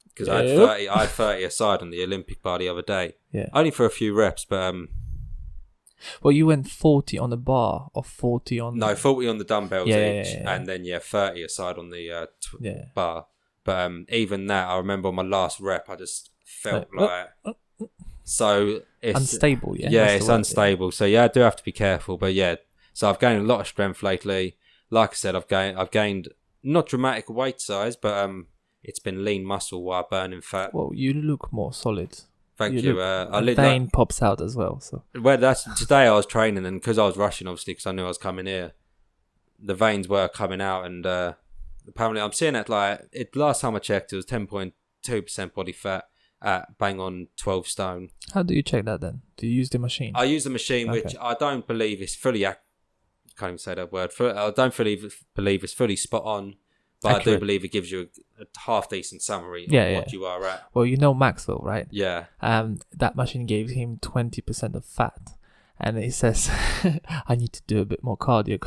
S2: Because I had 30 aside on the Olympic bar the other day.
S1: Yeah.
S2: Only for a few reps, but
S1: Well, you went 40 on the bar or 40 on...
S2: No, 40 on the dumbbells each,
S1: yeah.
S2: and then 30 aside on the
S1: Yeah.
S2: bar. But even that, I remember on my last rep, I just felt like... So it's...
S1: Unstable, yeah?
S2: Yeah,
S1: That's
S2: it's
S1: the word,
S2: unstable. So yeah, I do have to be careful. But yeah, so I've gained a lot of strength lately. Like I said, I've gained not dramatic weight size, but it's been lean muscle while burning fat.
S1: Well, you look more solid.
S2: Thank you.
S1: The vein pops out as well. So
S2: today I was training, and because I was rushing, obviously, because I knew I was coming here, the veins were coming out, and apparently I'm seeing it last time I checked, it was 10.2% body fat at bang on 12 stone.
S1: How do you check that then? Do you use the machine?
S2: I use the machine,
S1: Okay.
S2: which I don't believe is fully. Can't even say that word. I don't believe it's fully spot on, but
S1: Accurate.
S2: I do believe it gives you a half decent summary of what you are at.
S1: Well, you know Maxwell, right?
S2: Yeah.
S1: That machine gave him 20% of fat, and it says I need to do a bit more cardio.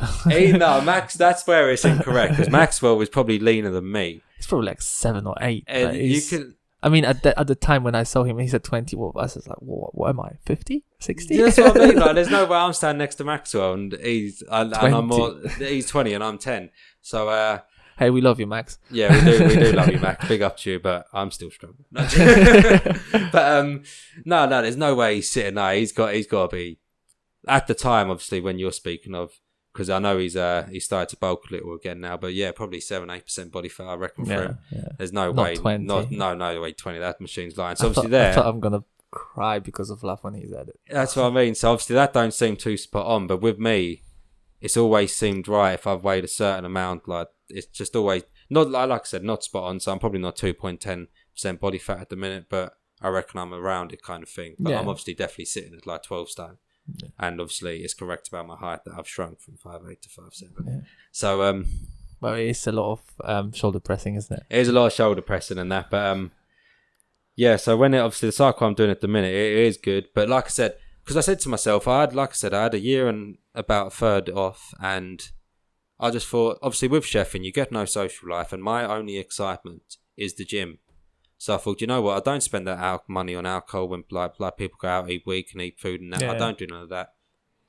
S2: No, Max. That's where it's incorrect, because Maxwell was probably leaner than me.
S1: It's probably like 7 or 8.
S2: And you can.
S1: I mean, at the time when I saw him, he said 20. Well, I was just like, what am I, 50, 60?
S2: That's what I mean. Like, there's no way I'm standing next to Maxwell, and he's 20 and I'm 10. So
S1: hey, we love you, Max.
S2: yeah, we do love you, Max. Big up to you, but I'm still struggling. But no, there's no way he's sitting there. He's got to be at the time, obviously, when you're speaking of. Because I know he's started to bulk a little again now, but yeah, probably 7-8% body fat, I reckon, for him.
S1: Yeah.
S2: There's no
S1: Not
S2: way,
S1: 20.
S2: no way 20. That machine's lying. So obviously
S1: I thought I'm gonna cry because of laugh when he said it.
S2: that's what I mean. So obviously that don't seem too spot on, but with me, it's always seemed right if I've weighed a certain amount. Like it's just always not like I said, not spot on. So I'm probably not 2.10% body fat at the minute, but I reckon I'm around it kind of thing. But I'm obviously definitely sitting at like 12 stone. Yeah. And obviously it's correct about my height that I've shrunk from 5'8" to 5'7".
S1: Yeah.
S2: So
S1: well, it's a lot of shoulder pressing, isn't it?
S2: It is a lot of shoulder pressing and that, but yeah. So when obviously the cycle I'm doing at the minute, it is good. But like I said, because I said to myself, I had a year and about a third off, and I just thought, obviously with chefing, you get no social life, and my only excitement is the gym. So I thought, you know what, I don't spend that money on alcohol when like people go out, eat week and eat food and that. I don't do none of that.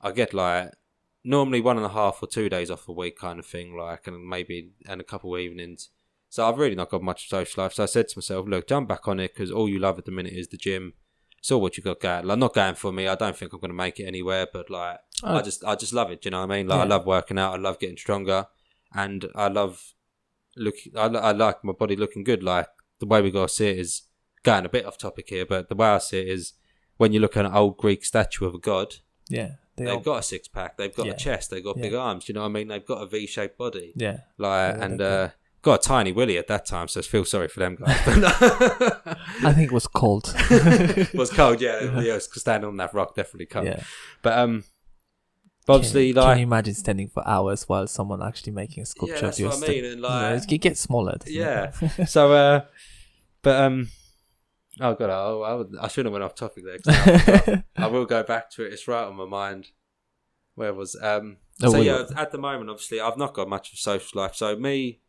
S2: I get like normally 1.5 or 2 days off a week kind of thing, like, and a couple of evenings. So I've really not got much social life. So I said to myself, look, jump back on it, because all you love at the minute is the gym. It's all what you got going. Like, not going for me. I don't think I'm going to make it anywhere, but like, I just love it. Do you know what I mean? Like, I love working out. I love getting stronger, and I love I like my body looking good. Like, the way we got to see it is, going a bit off topic here, but the way I see it is, when you look at an old Greek statue of a god, they've got a six pack, they've got a chest, they've got big arms. Do you know what I mean? They've got a V-shaped body. Yeah. Like, got a tiny willy at that time, so I feel sorry for them guys.
S1: I think it was cold.
S2: It was cold, yeah. Standing on that rock, definitely cold. Yeah. But obviously,
S1: can you imagine standing for hours while someone actually making a sculpture of your
S2: that's what I mean. And like,
S1: it gets smaller.
S2: Yeah. So, oh god, I shouldn't have went off topic there. 'Cause I will go back to it. It's right on my mind. Where was at the moment, obviously, I've not got much of a social life. So me,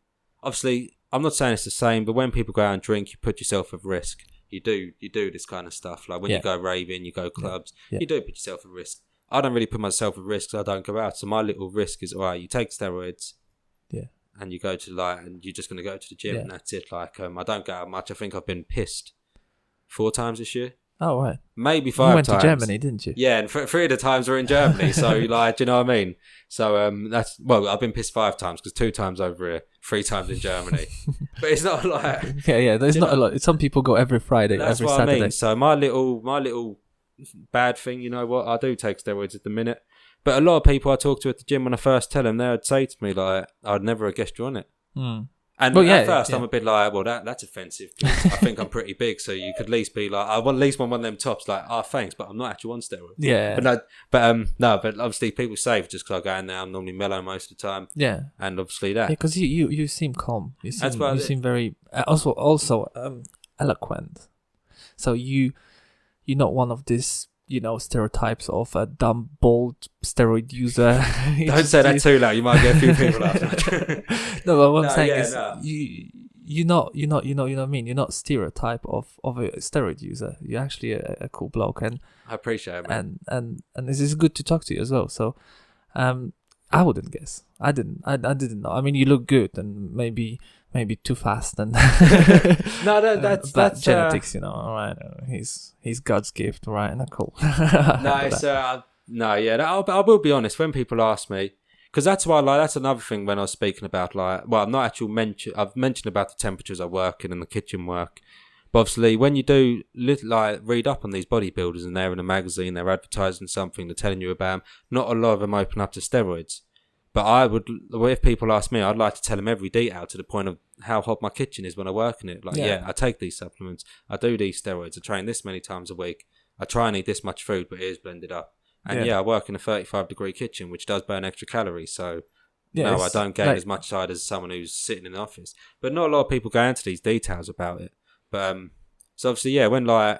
S2: obviously, I'm not saying it's the same, but when people go out and drink, you put yourself at risk. You do this kind of stuff. Like when you go raving, you go clubs, you do put yourself at risk. I don't really put myself at risk, so I don't go out. So my little risk is, all right, you take steroids, and you go to and you're just going to go to the gym, and that's it. Like, I don't go out much. I think I've been pissed 4 times this year.
S1: Oh, right.
S2: Maybe 5 times. You went
S1: to Germany, didn't you?
S2: Yeah, and 3 of the times were in Germany. So, like, do you know what I mean? So, I've been pissed 5 times, because 2 times over here, 3 times in Germany. But it's not like...
S1: Yeah, there's not a lot. Some people go every Friday, every Saturday. That's what I mean.
S2: So my little bad thing, you know what, I do take steroids at the minute, but a lot of people I talk to at the gym, when I first tell them, they would say to me like, I'd never have guessed you on it. And at first I'm a bit like, well, that's offensive, because I think I'm pretty big, so you could at least be like, I want at least one of them tops, like, thanks, but I'm not actually on steroids. But obviously people say, just because I go in there, I'm normally mellow most of the time, and obviously that
S1: because you seem calm, you seem very also eloquent, so you're not one of these, stereotypes of a dumb, bald steroid user. Don't
S2: say that too loud. You might get a few people out.
S1: No, but what I'm saying is, you're not what I mean. You're not stereotype of a steroid user. You're actually a cool bloke, and
S2: I appreciate it, man.
S1: and this is good to talk to you as well. So, I wouldn't guess. I didn't know. I mean, you look good, and maybe too fast, and
S2: No, that's
S1: genetics. All right. He's God's gift, right? And cool.
S2: No, it's no, yeah. I will be honest. When people ask me, because that's why, like, that's another thing when I was speaking about, like, well, not actual mention. I've mentioned about the temperatures I work in and the kitchen work. But obviously, when you do read up on these bodybuilders and they're in a magazine, they're advertising something, they're telling you about them, not a lot of them open up to steroids. But if people ask me, I'd like to tell them every detail to the point of how hot my kitchen is when I work in it. Like, yeah, I take these supplements, I do these steroids, I train this many times a week, I try and eat this much food, but it is blended up. And I work in a 35-degree kitchen, which does burn extra calories. So, no, I don't gain as much side as someone who's sitting in the office. But not a lot of people go into these details about it. But so obviously, yeah, when I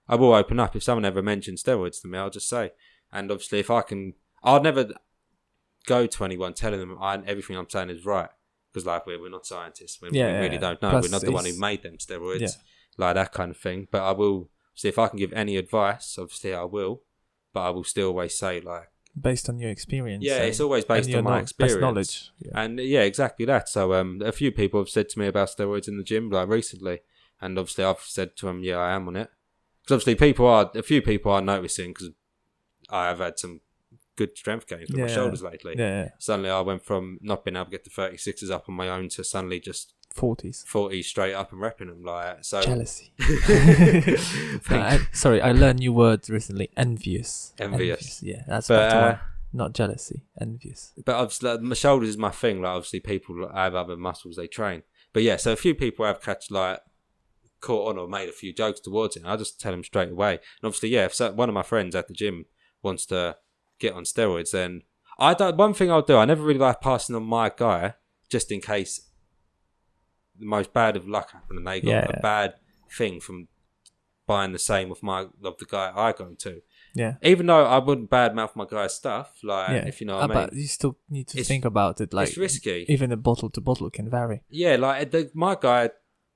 S2: will open up. If someone ever mentions steroids to me, I'll just say. And obviously, if I can, I'll never go to anyone telling them everything I'm saying is right, because like we're not scientists. We really don't know. Plus, we're not the one who made them steroids, like that kind of thing. But I will see if I can give any advice. Obviously, I will. But I will still always say, like, based on your experience. Yeah, it's always based on my experience. Knowledge. Yeah. And exactly that. So a few people have said to me about steroids in the gym, like, recently. And obviously I've said to them, I am on it. Because obviously a few people are noticing, because I have had some good strength gains with my shoulders lately. Yeah. Suddenly I went from not being able to get the 36s up on my own to suddenly just 40s straight up and repping them, like, so. Jealousy. Sorry, I learned new words recently. Envious. Yeah, that's better one. Not jealousy. Envious. But obviously, like, my shoulders is my thing. Like, obviously, people have other muscles they train. But yeah, so a few people have caught on or made a few jokes towards it. And I just tell them straight away. And obviously, if one of my friends at the gym wants to get on steroids, then one thing I'll do, I never really like passing on my guy, just in case the most bad of luck happened and they got a bad thing from buying the same of the guy I go to. Yeah. Even though I wouldn't badmouth my guy's stuff, like, if you know what I mean. But you still need to think about it. Like, it's risky. Even a bottle to bottle can vary. Yeah, like my guy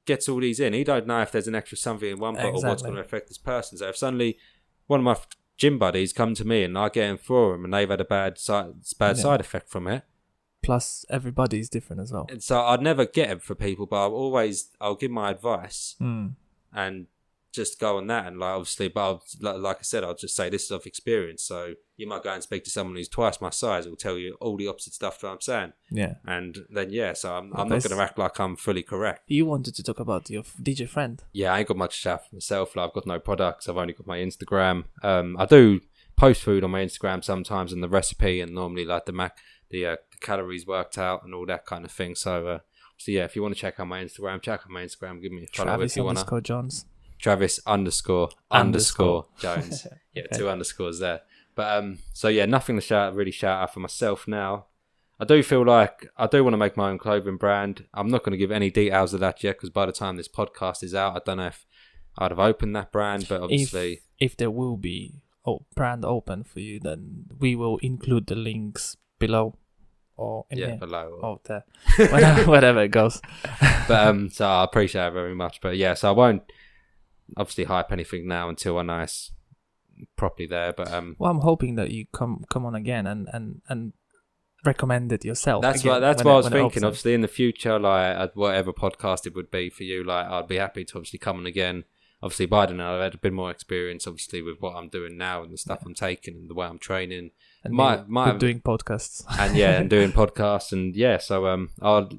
S2: gets all these in. He don't know if there's an extra something in one bottle, what's going to affect this person. So if suddenly one of my gym buddies come to me and I get him for him and they've had a bad side effect from it. Plus, everybody's different as well. And so I'd never get it for people, but I'll give my advice and just go on that. And like, obviously, but like I said, I'll just say this is of experience. So you might go and speak to someone who's twice my size who will tell you all the opposite stuff that I'm saying. Yeah. And then, so I'm not going to act like I'm fully correct. You wanted to talk about your DJ friend. Yeah, I ain't got much stuff myself. Like, I've got no products. I've only got my Instagram. I do post food on my Instagram sometimes and the recipe, and normally like the calories worked out and all that kind of thing. So if you want to check out my Instagram, give me a follow if you want to. Jones. Travis __ Jones. Yeah, 2 underscores there. But nothing to really shout out for myself now. I do feel like I do want to make my own clothing brand. I'm not going to give any details of that yet, because by the time this podcast is out, I don't know if I'd have opened that brand, but obviously, if there will be brand open for you, then we will include the links below. Or in here. Below. Or there. Whatever it goes. But so I appreciate it very much. But so I won't obviously hype anything now until I know it's properly there. But well, I'm hoping that you come on again and recommend it yourself. That's what I was thinking. Obviously, in the future, like whatever podcast it would be for you, like I'd be happy to obviously come on again. Obviously, by then I've had a bit more experience, obviously, with what I'm doing now and the stuff I'm taking and the way I'm training. And doing podcasts. And doing podcasts. And so I'll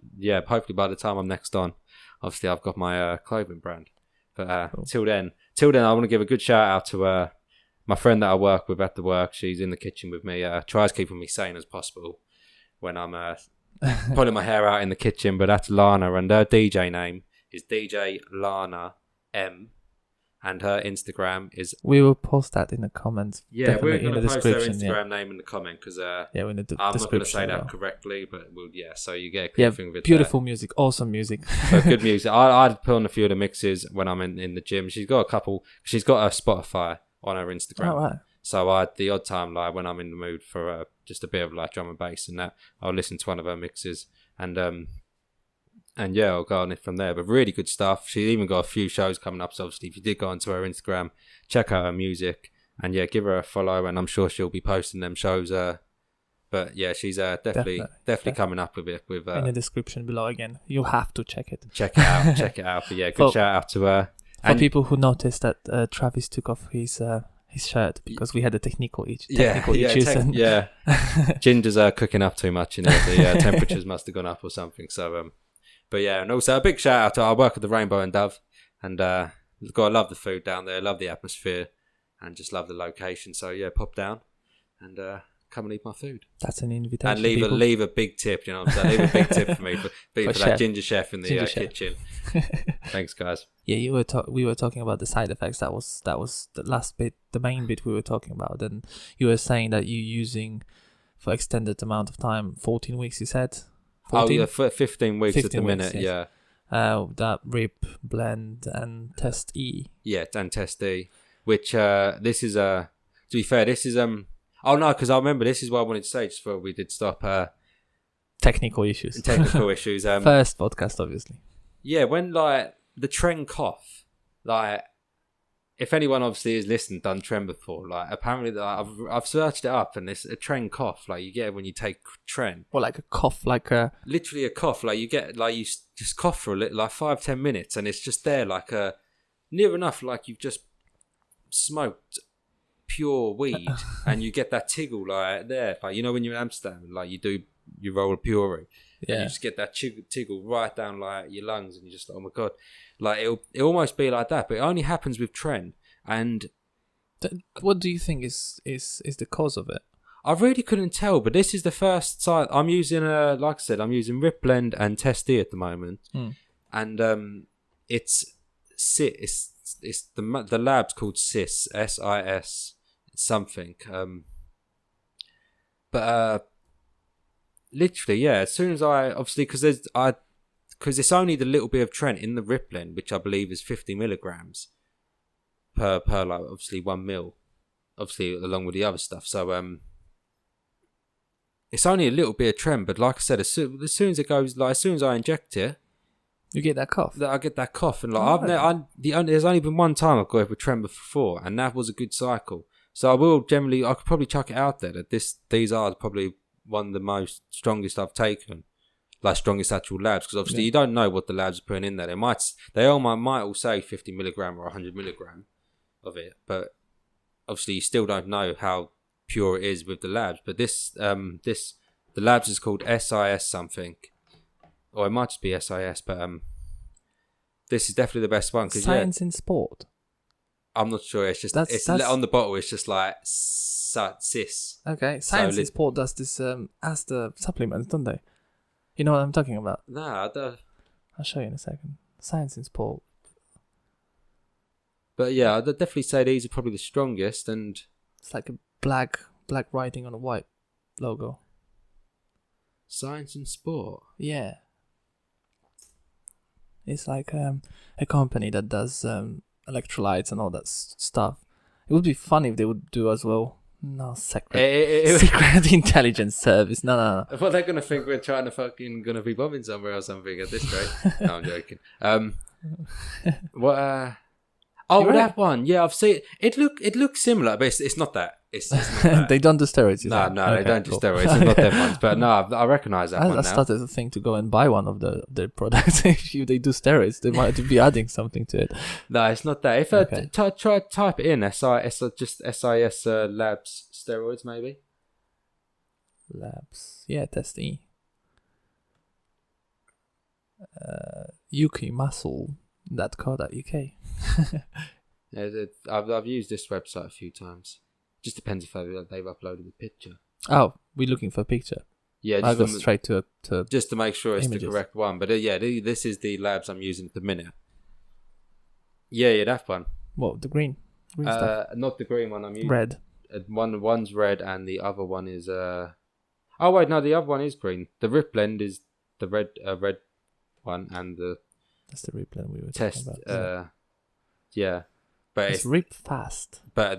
S2: hopefully by the time I'm next on, obviously I've got my clothing brand. But cool. Till then I want to give a good shout out to my friend that I work with at the work. She's in the kitchen with me, tries keeping me sane as possible when I'm pulling my hair out in the kitchen. But that's Lana, and her DJ name is DJ Lana M. And her Instagram is... We will post that in the comments. Yeah, we're going to post her Instagram name in the comment, because I'm not going to say that correctly, but so you get a clear thing of it. Beautiful music, awesome music. So good music. I'd put on a few of the mixes when I'm in the gym. She's got a Spotify on her Instagram. Oh, right. So the odd time, like when I'm in the mood for just a bit of like drum and bass and that, I'll listen to one of her mixes. And And yeah, I'll go on it from there. But really good stuff. She's even got a few shows coming up. So obviously, if you did go onto her Instagram, check out her music. And yeah, give her a follow. And I'm sure she'll be posting them shows. But yeah, she's definitely coming up with it.
S1: In the description below again. You have to check it.
S2: Check it out. Check it out. But yeah, good shout out to her.
S1: For people who noticed that Travis took off his shirt because we had a technical issues.
S2: Ginger's cooking up too much in it. The temperatures must have gone up or something. So, but yeah, and also a big shout out to I work at the Rainbow and Dove, and I love the food down there, love the atmosphere, and just love the location. So yeah, pop down and come and eat my food.
S1: That's an invitation.
S2: And leave a big tip. You know what I'm saying? Leave a big tip for me for that ginger chef in the kitchen. Thanks, guys.
S1: Yeah, we were talking about the side effects. That was the last bit, the main bit we were talking about. And you were saying that you're using for extended amount of time, 14 weeks. You said. 14?
S2: Oh yeah, for 15 weeks 15 at the minute. Yes. Yeah.
S1: That RIP blend and test E.
S2: Yeah, and test E. Which this is to be fair, this is Oh no, because I remember this is what I wanted to say just before we did stop.
S1: Technical issues.
S2: First
S1: podcast, obviously.
S2: Yeah, when like the Tren cough, like if anyone obviously has listened, done Tren before, like apparently I've searched it up and it's a Tren cough, like you get when you take Tren.
S1: Well, like a cough, like a
S2: literally a cough, like you get like you just cough for a little, like 5-10 minutes, and it's just there, like near enough, like you've just smoked pure weed and you get that tiggle like there, like you know when you're in Amsterdam, like you roll a pure, and you just get that tiggle right down like your lungs, and you're just oh my god, like it'll almost be like that, but it only happens with Tren. And
S1: what do you think is the cause of it?
S2: I really couldn't tell, but this is the first site I'm using. Like I said, I'm using Rip Blend and Test E at the moment, and it's the lab's called SIS, SIS something, but literally, yeah. As soon as I obviously because it's only the little bit of Trent in the Rip Blend, which I believe is 50 milligrams per like obviously 1 mil, obviously along with the other stuff. So it's only a little bit of Trent, but like I said, as soon as it goes, like as soon as I inject it,
S1: you get that cough.
S2: I get that cough, and like there's only been one time I've got with Trent before, and that was a good cycle. So I could probably chuck it out there that these are probably one of the most strongest I've taken, like strongest actual labs, because obviously you don't know what the labs are putting in there. They might all say 50 milligram or 100 milligram of it, but obviously you still don't know how pure it is with the labs. But the labs is called SIS something, or it might just be SIS, but this is definitely the best one.
S1: Science in Sport.
S2: I'm not sure. It's just that's on the bottle. It's just like cis.
S1: Okay, Science in Sport does this as the supplements, don't they? You know what I'm talking about?
S2: Nah, I don't.
S1: I'll show you in a second. Science in Sport.
S2: But yeah, I'd definitely say these are probably the strongest, and
S1: it's like a black writing on a white logo.
S2: Science in Sport.
S1: Yeah. It's like a company that does electrolytes and all that stuff. It would be funny if they would do as well. No, secret intelligence service. No.
S2: Well, they're gonna think we're trying to gonna be bombing somewhere or something at this rate. No, I'm joking. What? Oh, that one. Yeah, I've seen it. It looks similar, but it's not that. It's not that.
S1: They don't do steroids.
S2: No, they don't do steroids. It's not them ones. But no, I recognise that one now.
S1: I started to think to go and buy one of their products. If they do steroids, they might be adding something to it.
S2: No, it's not that. If try type it in SIS labs steroids maybe.
S1: Labs, yeah, test E. ukimuscle.co.uk.
S2: Yeah, I've used this website a few times. Just depends if they've uploaded a picture.
S1: Oh, we're looking for a picture.
S2: Yeah,
S1: I go straight to
S2: just to make sure it's
S1: images.
S2: The correct one. But this is the labs I'm using at the minute. Yeah, that one.
S1: What, the green stuff?
S2: Not the green one. I'm using
S1: red.
S2: One's red and the other one is Oh wait, no, the other one is green. The Rip Blend is the red one, and
S1: that's the Rip Blend we were
S2: talking
S1: about.
S2: Yeah, but
S1: it's Rip Fast.
S2: But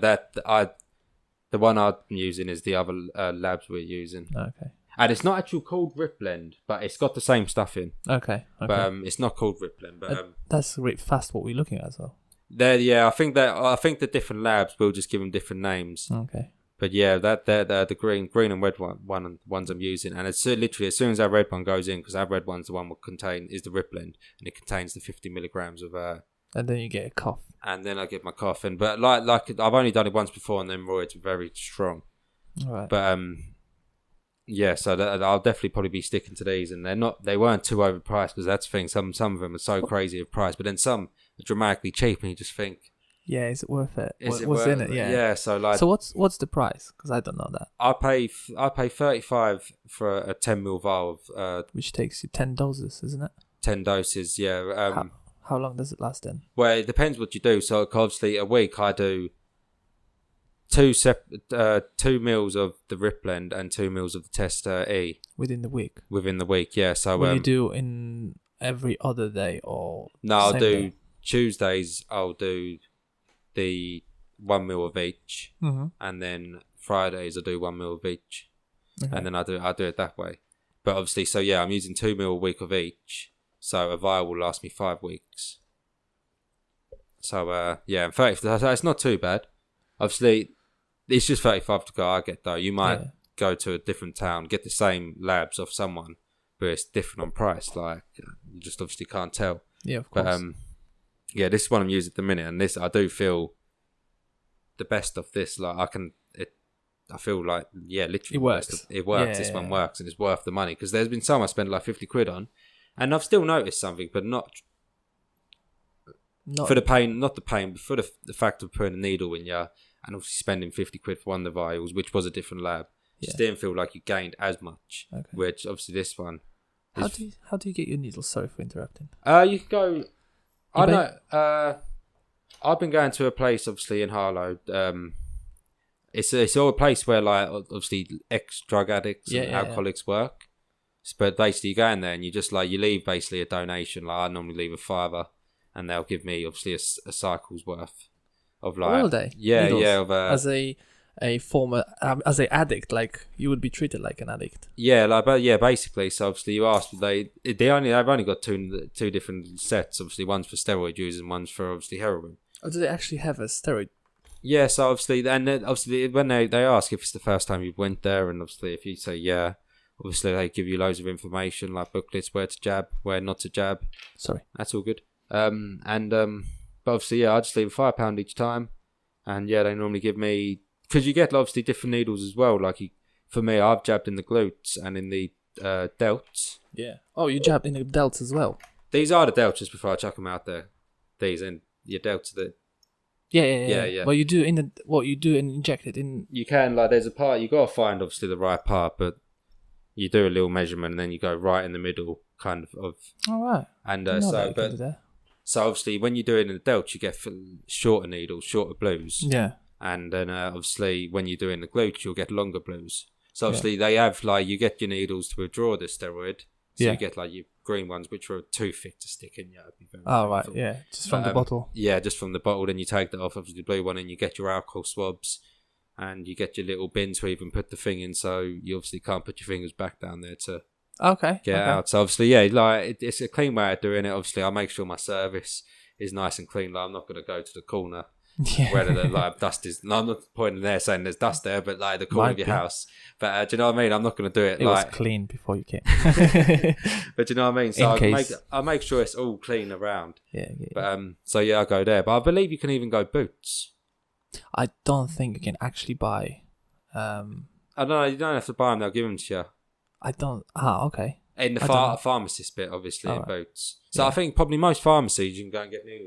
S2: the one I'm using is the other labs we're using.
S1: Okay.
S2: And it's not actually called Ripblend, but it's got the same stuff in.
S1: Okay.
S2: But it's not called Ripblend. But
S1: that's really fast what we're looking at as well.
S2: I think the different labs will just give them different names.
S1: Okay.
S2: But yeah, they're the green and red ones I'm using, and it's literally as soon as our red one goes in, because our red one's the one will contain is the Ripblend, and it contains the 50 milligrams of
S1: and then you get a cough.
S2: And then I get my cough in, but like I've only done it once before, and then roids are very strong.
S1: All right.
S2: But yeah, so I'll definitely probably be sticking to these, and they weren't too overpriced, because that's the thing. Some of them are so crazy of price, but then some are dramatically cheap, and you just think.
S1: Yeah, is it worth it?
S2: What's
S1: in it? Yeah.
S2: Yeah. So
S1: what's the price? Because I don't know that.
S2: I pay 35 for a 10 ml vial of
S1: which takes you 10 doses, isn't it?
S2: 10 doses. Yeah.
S1: How long does it last then?
S2: Well, it depends what you do. So obviously a week I do 2 mils of the Ripblend and 2 mils of the Tester E
S1: within the week.
S2: Yeah. So
S1: will you do in every other day or?
S2: No, I'll do
S1: day?
S2: Tuesdays. I'll do the 1 mil of each, and then Fridays I do 1 mil of each, and then I do it that way. But obviously, so yeah, I'm using 2 mil a week of each, so a vial will last me 5 weeks. So yeah, and 30. It's not too bad. Obviously, it's just 35 to go. I get though. You might go to a different town, get the same labs off someone, but it's different on price. Like you just obviously can't tell.
S1: Yeah, of course.
S2: But yeah, this is what I'm using at the minute, and this I do feel the best of this. Like I feel like literally
S1: it works.
S2: It works. This one works, and it's worth the money, because there's been some I spent like 50 quid on, and I've still noticed something, but not for the pain, but for the fact of putting a needle in you, and obviously spending 50 quid for one of the vials, which was a different lab. Just didn't feel like you gained as much. Okay. Which obviously this one.
S1: How do you get your needles? Sorry for interrupting.
S2: You can go. I know. I've been going to a place, obviously, in Harlow. It's all a place where, like, obviously, ex-drug addicts and alcoholics work. But basically, you go in there and you just, like, you leave basically a donation. Like, I normally leave a $5, and they'll give me, obviously, a cycle's worth of, like...
S1: Will they?
S2: Yeah,
S1: needles?
S2: Yeah. Of,
S1: as a former... as an addict, like, you would be treated like an addict.
S2: Yeah, basically. So, obviously, you asked, they've only got two different sets. Obviously, one's for steroid users and one's for, obviously, heroin.
S1: Oh, do they actually have a steroid?
S2: Yeah, so obviously, and obviously when they ask if it's the first time you went there, and obviously if you say yeah, obviously they give you loads of information like booklets, where to jab, where not to jab.
S1: Sorry,
S2: that's all good. But obviously I just leave £5 each time, and they normally give me, because you get obviously different needles as well. Like for me, I've jabbed in the glutes and in the delts.
S1: Yeah. Oh, you jabbed in the delts as well.
S2: These are the delts just before I chuck them out there. These and your delts are the. Yeah.
S1: Well, you do and inject it in.
S2: You can, like, there's a part you got to find obviously the right part, but you do a little measurement and then you go right in the middle, kind of.
S1: All right.
S2: And so obviously when you do it in the delts, you get shorter needles, shorter blues.
S1: Yeah.
S2: And then obviously when you do it in the glutes, you'll get longer blues. So obviously they have, like, you get your needles to withdraw the steroid. So you get like your green ones, which are too thick to stick in. Yeah, it'd be very painful.
S1: Right, yeah, just from the bottle.
S2: Yeah, just from the bottle. Then you take that off of the blue one, and you get your alcohol swabs, and you get your little bin to even put the thing in. So you obviously can't put your fingers back down there to get it out. So obviously, it's a clean way of doing it. Obviously, I make sure my service is nice and clean. Like, I'm not going to go to the corner. Where the like dust is. No, I'm not pointing there saying there's dust there, but like the corner of your house. But do you know what I mean? I'm not going to do it.
S1: It was clean before you came.
S2: But do you know what I mean? So I make sure it's all clean around.
S1: Yeah.
S2: But I go there. But I believe you can even go boots.
S1: I don't think you can actually buy.
S2: I don't know. You don't have to buy them. They'll give them to you.
S1: I don't. Okay.
S2: In the pharmacist bit, obviously, in boots. So I think probably most pharmacies you can go and get needle.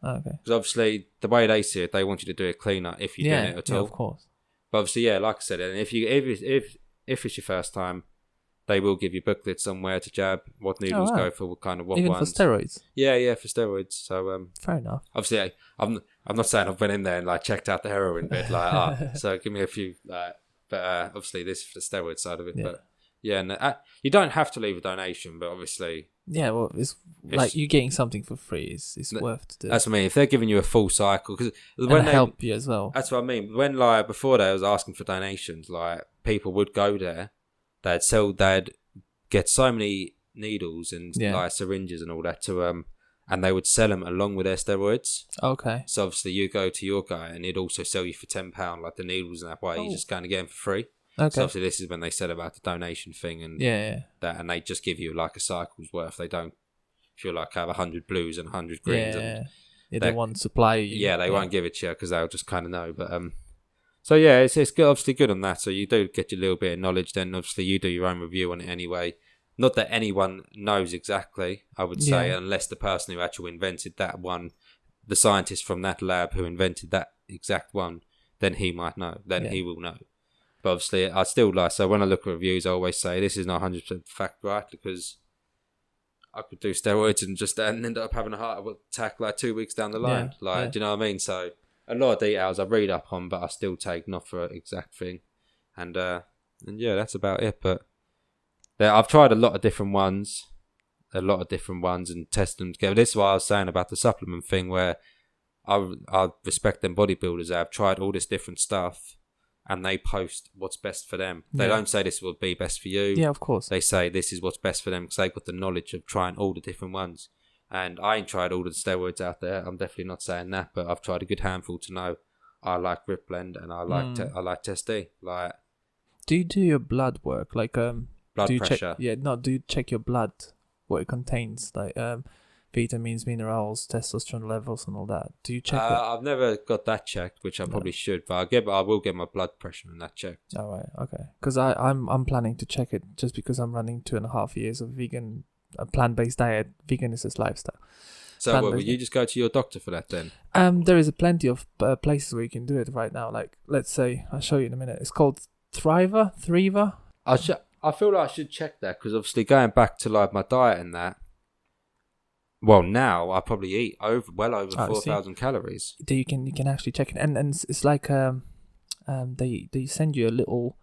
S1: Okay.
S2: Because obviously the way they see it, they want you to do it cleaner if you're doing it at all.
S1: Yeah, of course.
S2: But obviously, like I said, and if it's your first time, they will give you booklets somewhere to jab, what needles go for, what kind of what
S1: even
S2: ones.
S1: For steroids.
S2: Yeah, for steroids. So
S1: fair enough.
S2: Obviously, I'm not saying I've went in there and like checked out the heroin bit, like so give me a few. But obviously, this is for the steroid side of it. Yeah. But you don't have to leave a donation, but obviously. Yeah,
S1: well, it's like you getting something for free. It's worth to do.
S2: That's what I mean. If they're giving you a full cycle, because
S1: when they help you as well.
S2: That's what I mean. When before they was asking for donations, like people would go there, they'd get so many needles and
S1: Yeah.
S2: like syringes and all that to and they would sell them along with their steroids.
S1: Okay.
S2: So obviously you go to your guy and he'd also sell you for £10 like the needles and that way. You're just going to get them for free.
S1: Okay.
S2: So obviously this is when they said about the donation thing and
S1: Yeah.
S2: that, and they just give you like a cycle's worth. They don't, if you like have 100 blues and 100 greens.
S1: Yeah.
S2: And
S1: They won't supply you.
S2: yeah, they won't give it to you because they'll just kind of know. But so yeah, it's good, obviously good on that. So you do get your little bit of knowledge. Then obviously you do your own review on it anyway. Not that anyone knows exactly, I would say, unless the person who actually invented that one, the scientist from that lab who invented that exact one, then he might know. Then he will know. But obviously, I still like, so when I look at reviews, I always say this is not 100% fact right, because I could do steroids and end up having a heart attack like 2 weeks down the line. Do you know what I mean? So a lot of details I read up on, but I still take not for an exact thing. And yeah, that's about it. But I've tried a lot of different ones and tested them together. This is what I was saying about the supplement thing, where I respect them bodybuilders. They've tried all this different stuff and they post what's best for them. They don't say this will be best for you.
S1: Yeah, of course.
S2: They say this is what's best for them because they've got the knowledge of trying all the different ones. And I ain't tried all the steroids out there. I'm definitely not saying that, but I've tried a good handful to know I like Grip Blend and I like Test D. Like,
S1: do you do your blood work? Like
S2: blood
S1: do you
S2: pressure.
S1: do you check your blood, what it contains, like vitamins, minerals, testosterone levels, and all that? Do you check that?
S2: I've never got that checked, which I probably should, but I will get my blood pressure and that checked.
S1: All right, okay. Because I'm planning to check it just because I'm running 2.5 years of vegan, a plant-based diet. Vegan is this lifestyle.
S2: So will you just go to your doctor for that then?
S1: There is plenty of places where you can do it right now. Like, let's say, I'll show you in a minute. It's called Thriva.
S2: I feel like I should check that because obviously going back to like my diet and that. Well, now I probably eat over 4,000 calories.
S1: You can actually check it, and it's like they send you a little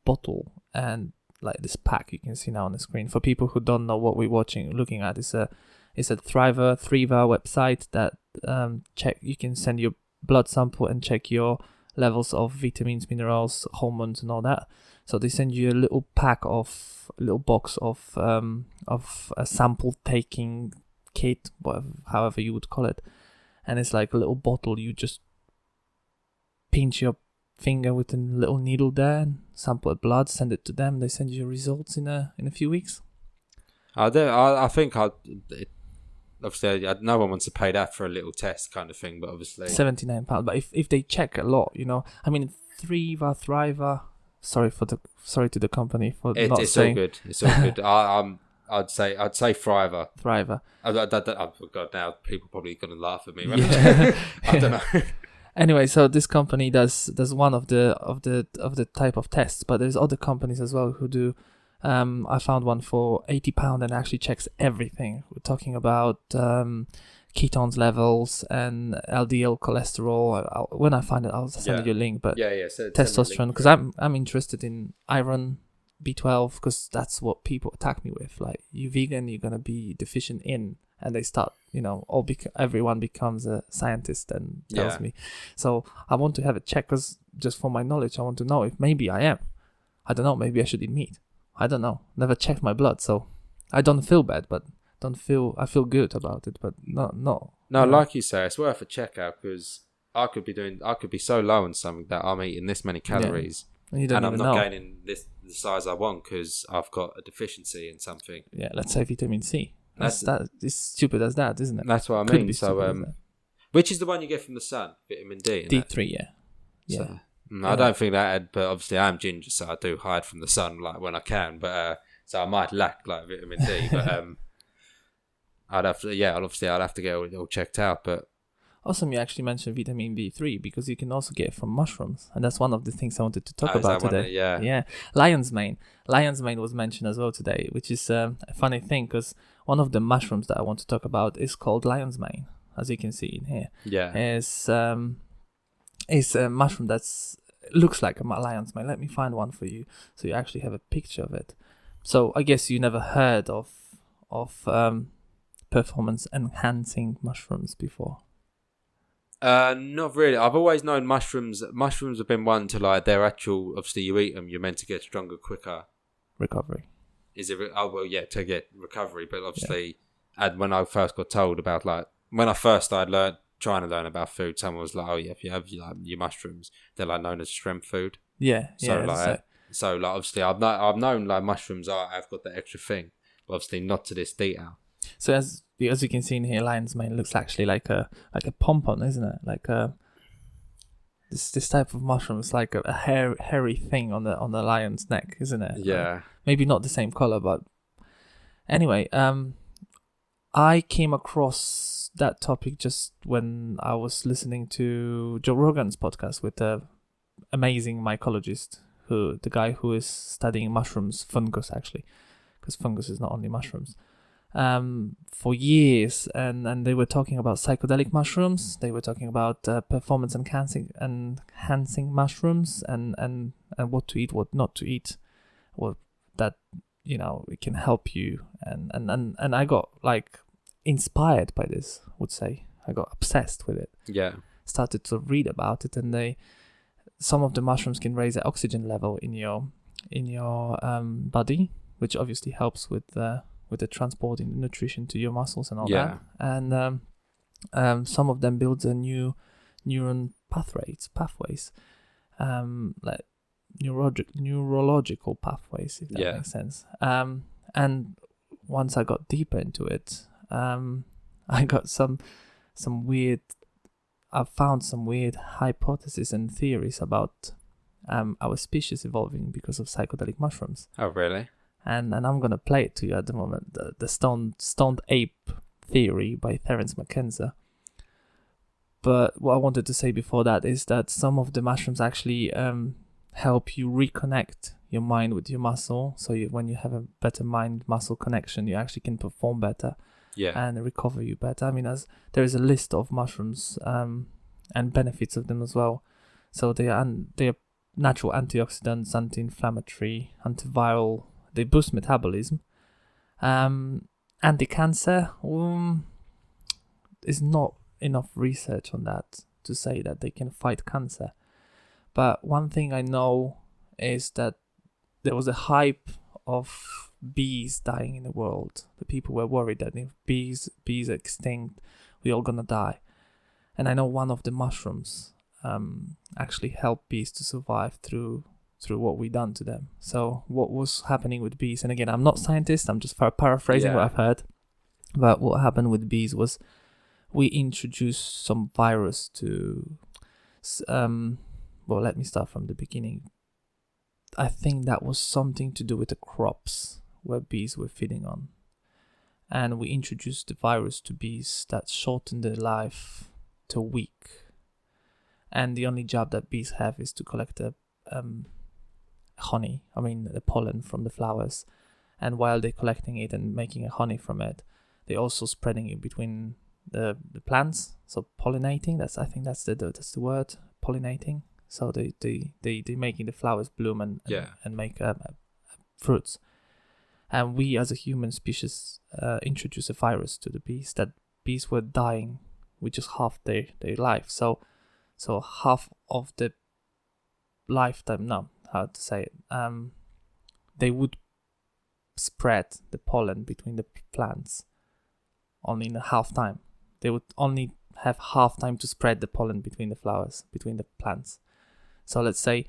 S1: bottle and like this pack you can see now on the screen. For people who don't know what we're looking at, it's a Thriva website that you can send your blood sample and check your levels of vitamins, minerals, hormones, and all that. So they send you a little box of a sample taking kit, however you would call it, and it's like a little bottle. You just pinch your finger with a little needle there, and sample blood, send it to them. They send you results in a few weeks.
S2: I think obviously no one wants to pay that for a little test kind of thing, but obviously
S1: £79. But if they check a lot, I mean, Thriva. Sorry to the company for not
S2: it's
S1: saying.
S2: all good. It's all good. I'd say Thriva. I forgot now. People probably gonna laugh at me.
S1: Yeah.
S2: I don't know.
S1: Anyway, so this company does one of the type of tests, but there's other companies as well who do. I found one for £80 and actually checks everything. We're talking about ketones levels and LDL cholesterol. When I find it, I'll send you a link. But testosterone, because I'm interested in iron, B12, because that's what people attack me with. Like, you vegan, you're gonna be deficient in, and they start, everyone becomes a scientist and tells me. So I want to have a check, because just for my knowledge, I want to know if maybe I am. I don't know. Maybe I should eat meat. I don't know. Never checked my blood, so I don't feel bad, but I feel good about it, but no.
S2: Like you say, it's worth a check out, because I could be so low on something that I'm eating this many calories,
S1: and
S2: I'm not gaining the size I want because I've got a deficiency in something.
S1: Yeah, let's say vitamin C. It's stupid as that, isn't it?
S2: That's what I mean. So, which is the one you get from the sun? Vitamin D.
S1: D3, yeah.
S2: So, I don't think that, but obviously I'm ginger, so I do hide from the sun like when I can. But so I might lack like vitamin D. But I'd have to get it all checked out. But
S1: awesome, you actually mentioned vitamin B3 because you can also get it from mushrooms, and that's one of the things I wanted to talk about today. Yeah, lion's mane. Lion's mane was mentioned as well today, which is a funny thing because one of the mushrooms that I want to talk about is called lion's mane, as you can see in here.
S2: Yeah,
S1: it's a mushroom that's looks like a lion's mane. Let me find one for you so you actually have a picture of it. So I guess you never heard of performance enhancing mushrooms before.
S2: Not really. I've always known mushrooms. Mushrooms have been one to like they're actual. Obviously, you eat them, you're meant to get stronger quicker.
S1: Recovery.
S2: Is it? Oh well, yeah, to get recovery. But obviously, and when I first got told about like when I first started trying to learn about food, someone was like, "Oh yeah, if you have like, your mushrooms, they're like known as strength food."
S1: Yeah.
S2: So
S1: Yeah.
S2: so like obviously, I've known like mushrooms have got that extra thing, but obviously not to this detail.
S1: So as you can see in here, lion's mane looks actually like a pompon, isn't it? Like this type of mushroom is like a hairy thing on the lion's neck, isn't it?
S2: Yeah.
S1: Maybe not the same color, but anyway, I came across that topic just when I was listening to Joe Rogan's podcast with the amazing mycologist, the guy who is studying mushrooms, fungus actually, because fungus is not only mushrooms. For years, and they were talking about psychedelic mushrooms. They were talking about performance enhancing mushrooms, and what to eat, what not to eat, what that it can help you. And I got like inspired by this. Would say I got obsessed with it.
S2: Yeah.
S1: Started to read about it, and some of the mushrooms can raise the oxygen level in your body, which obviously helps with the transporting the nutrition to your muscles and all that. And some of them build a new neuron pathways, like neurological pathways, if that makes sense. And once I got deeper into it, I got I found some weird hypotheses and theories about our species evolving because of psychedelic mushrooms.
S2: Oh, really?
S1: And I'm gonna play it to you at the moment. The Stoned Ape Theory by Terenece McKenna. But what I wanted to say before that is that some of the mushrooms actually help you reconnect your mind with your muscle. So when you have a better mind-muscle connection, you actually can perform better and recover you better. I mean, there is a list of mushrooms and benefits of them as well. So they are natural antioxidants, anti-inflammatory, antiviral. They boost metabolism. Anti-cancer, is not enough research on that to say that they can fight cancer. But one thing I know is that there was a hype of bees dying in the world. The people were worried that if bees are extinct, we're all gonna die. And I know one of the mushrooms actually helped bees to survive through what we done to them. So what was happening with bees, and again, I'm not a scientist, I'm just paraphrasing what I've heard, but what happened with bees was we introduced some virus to let me start from the beginning. I think that was something to do with the crops where bees were feeding on, and we introduced the virus to bees that shortened their life to a week, and the only job that bees have is to collect the pollen from the flowers, and while they're collecting it and making a honey from it, they're also spreading it between the plants, so pollinating. I think that's the word, pollinating. So they making the flowers bloom and make fruits. And we as a human species introduced a virus to the bees, that bees were dying with just half their life. So half of the lifetime, they would spread the pollen between the plants only in a half time. They would only have half time to spread the pollen between the flowers, between the plants. So let's say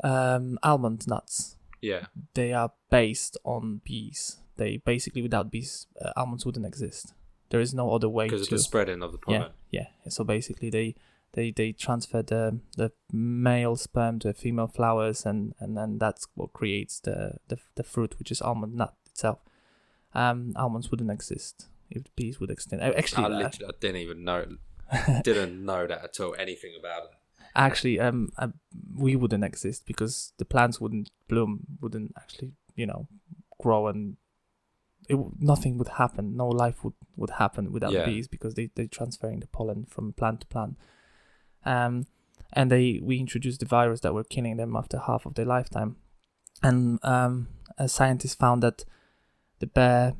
S1: almond nuts.
S2: Yeah. They
S1: are based on bees. They basically, without bees, almonds wouldn't exist. There is no other way
S2: because of the spreading of the pollen.
S1: Yeah. So basically, they transfer the male sperm to female flowers, and then that's what creates the fruit, which is almond nut itself. Almonds wouldn't exist if the bees would extend. Actually,
S2: I didn't even know. Didn't know that at all. Anything about it.
S1: Actually, we wouldn't exist because the plants wouldn't bloom, wouldn't actually, grow, and nothing would happen. No life would happen without bees, because they're transferring the pollen from plant to plant. And we introduced the virus that were killing them after half of their lifetime. And a scientist found that the bare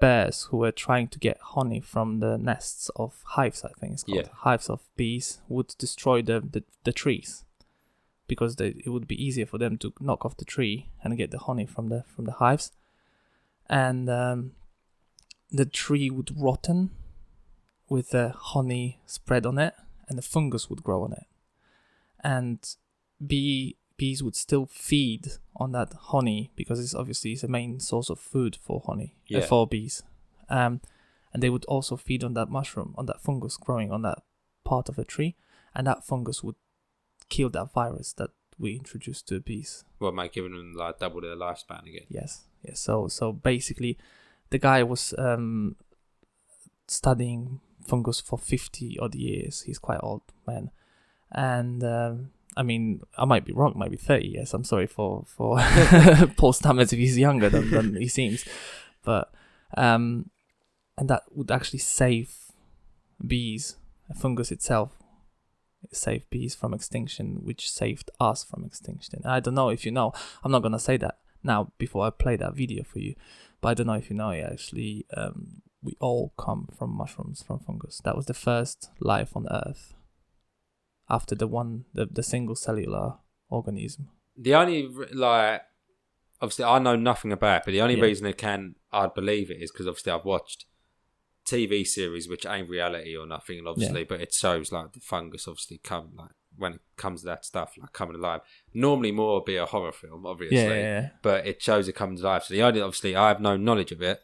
S1: bears who were trying to get honey from the nests of hives, I think it's called, hives of bees, would destroy the trees because it would be easier for them to knock off the tree and get the honey from the hives, and the tree would rotten with the honey spread on it, and the fungus would grow on it, and bees would still feed on that honey because it's obviously a main source of food for honey, for bees. And they would also feed on that mushroom, on that fungus growing on that part of the tree, and that fungus would kill that virus that we introduced to bees.
S2: Well, might give them like double their lifespan again.
S1: Yes. So basically, the guy was studying fungus for 50 odd years. He's quite old man, and I mean, I might be wrong, might be 30 years. I'm sorry for Paul Stamets if he's younger than he seems. But, and that would actually save bees, a fungus itself, saved bees from extinction, which saved us from extinction. I don't know if you know, I'm not going to say that now before I play that video for you, but I don't know if you know, actually, we all come from mushrooms, from fungus. That was the first life on Earth. After the single cellular organism.
S2: The only, obviously I know nothing about it, but the only reason I'd believe it is because obviously I've watched TV series which ain't reality or nothing, and obviously, but it shows like the fungus obviously when it comes to that stuff, like coming alive. Normally more would be a horror film, obviously, but it shows it coming to life. So obviously I have no knowledge of it,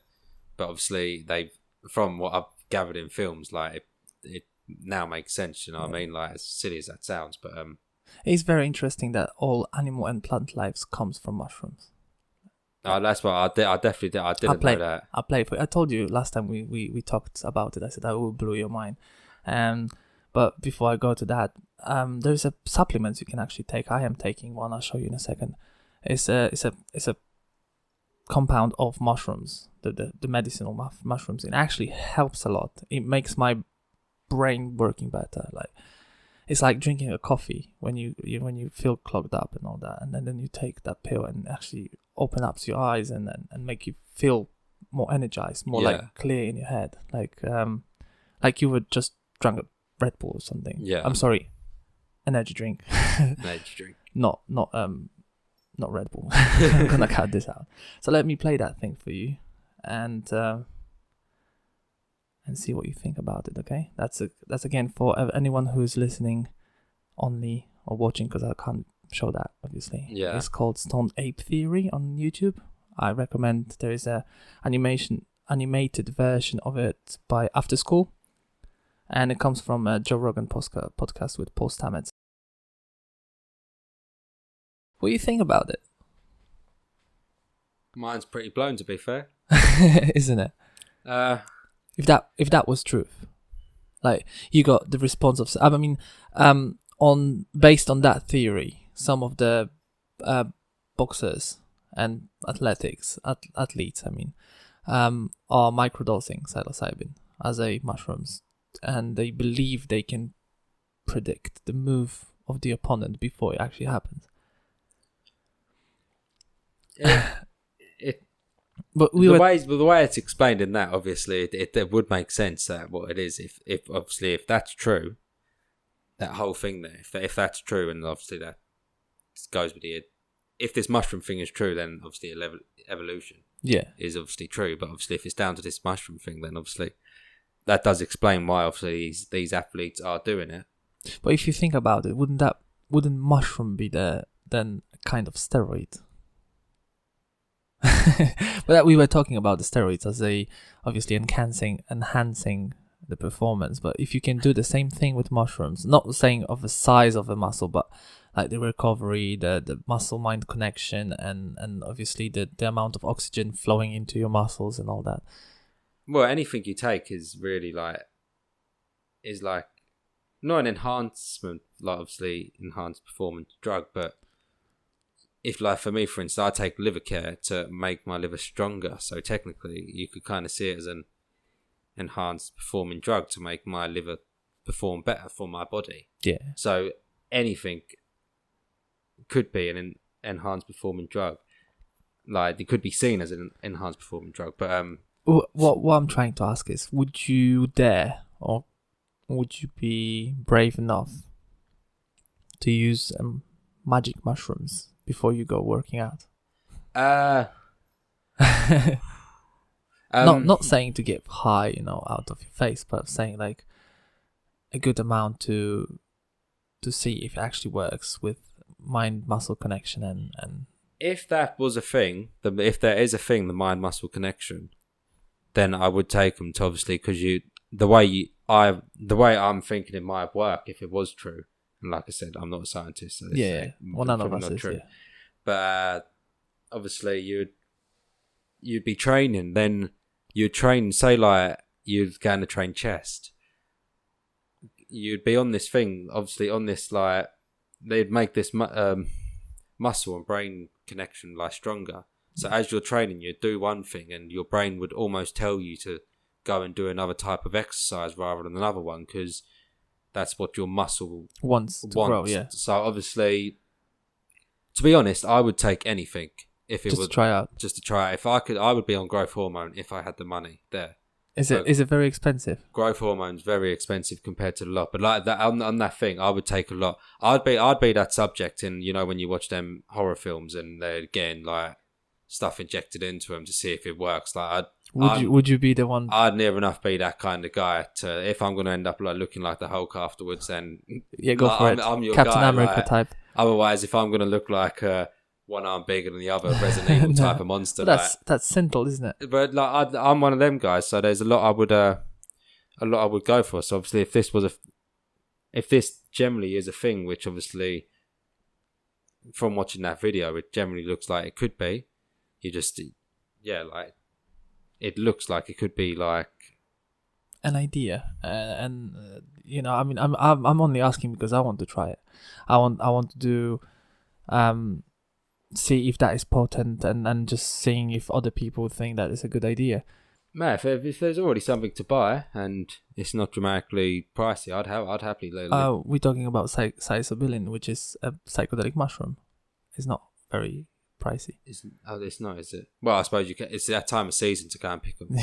S2: but obviously from what I've gathered in films, like it now makes sense, you know what I mean? Like, as silly as that sounds, but
S1: it's very interesting that all animal and plant lives comes from mushrooms.
S2: That's what I definitely did. I didn't know that.
S1: I played for it. I told you last time we talked about it. I said that will blow your mind. But before I go to that, there's a supplement you can actually take. I am taking one. I'll show you in a second. It's a compound of mushrooms, the medicinal mushrooms. It actually helps a lot. It makes my brain working better. Like, it's like drinking a coffee when you feel clogged up and all that, and then you take that pill and actually open up your eyes and make you feel more energized, more like clear in your head, like you would just drink a Red Bull or something. I'm sorry, energy drink.
S2: Energy drink.
S1: Not Red Bull. I'm gonna cut this out. So let me play that thing for you, and see what you think about it, okay? That's again for anyone who is listening only or watching, because I can't show that, obviously.
S2: Yeah.
S1: It's called Stoned Ape Theory on YouTube. I recommend. There is a animated version of it by After School, and it comes from a Joe Rogan podcast with Paul Stamets. What do you think about it?
S2: Mine's pretty blown, to be fair.
S1: Isn't it? If that was truth, like, you got the response of, I mean, based on that theory, some of the boxers and athletes, I mean, are microdosing psilocybin as a mushrooms, and they believe they can predict the move of the opponent before it actually happens. But the
S2: way it's explained in that, obviously, it would make sense that what it is, if that's true, that whole thing there, if that's true, and obviously that goes with if this mushroom thing is true, then obviously evolution is obviously true. But obviously, if it's down to this mushroom thing, then obviously that does explain why obviously these athletes are doing it.
S1: But if you think about it, wouldn't mushroom be then a kind of steroid? But we were talking about the steroids as obviously enhancing the performance. But if you can do the same thing with mushrooms, not saying of the size of a muscle, but like the recovery, the muscle mind connection, and obviously the amount of oxygen flowing into your muscles and all that.
S2: Well, anything you take is really like not an enhancement, like obviously enhanced performance drug, but if, like, for me, for instance, I take liver care to make my liver stronger. So technically, you could kind of see it as an enhanced performing drug to make my liver perform better for my body.
S1: Yeah.
S2: So anything could be an enhanced performing drug. Like, it could be seen as an enhanced performing drug. But
S1: what I'm trying to ask is, would you dare, or would you be brave enough to use magic mushrooms before you go working out? Not saying to get high, out of your face, but saying like a good amount to see if it actually works with mind-muscle connection and.
S2: If that was a thing, if there is a thing, the mind-muscle connection, then I would take them to, obviously, because the way I'm thinking it might work if it was true. And like I said, I'm not a scientist, so
S1: none of us is. True. Yeah.
S2: But obviously, you'd be training. Then you'd train. Say like you'd going to train chest. You'd be on this thing, obviously on this like they'd make this muscle and brain connection like stronger. So as you're training, you'd do one thing, and your brain would almost tell you to go and do another type of exercise rather than another one, because that's what your muscle
S1: wants to grow. Yeah.
S2: So obviously, to be honest, I would take anything if it was
S1: just to try out.
S2: Just to try it. If I could, I would be on growth hormone if I had the money there.
S1: Is it very expensive?
S2: Growth hormone's very expensive compared to the lot, but like that on that thing, I would take a lot. I'd be that subject in, when you watch them horror films and they're getting like stuff injected into them to see if it works. Like,
S1: would you be the one?
S2: I'd never enough be that kind of guy to, if I'm going to end up like looking like the Hulk afterwards, then
S1: go
S2: like,
S1: for it.
S2: I'm your
S1: Captain
S2: guy,
S1: America
S2: like, type. Otherwise, if I'm going to look like one arm bigger than the other, Resident Evil type of monster,
S1: that's simple, isn't it?
S2: But like I'm one of them guys, so there's a lot I would go for. So obviously, if this generally is a thing, which obviously from watching that video, it generally looks like it could be. You just, like it looks like it could be like
S1: an idea, and I mean, I'm only asking because I want to try it. I want to do, see if that is potent, and just seeing if other people think that is a good idea.
S2: Man, if there's already something to buy and it's not dramatically pricey, I'd happily let it.
S1: We're talking about psilocybin, which is a psychedelic mushroom. It's not very pricey.
S2: It's not, is it? Well, I suppose you can. It's that time of season to go and pick them.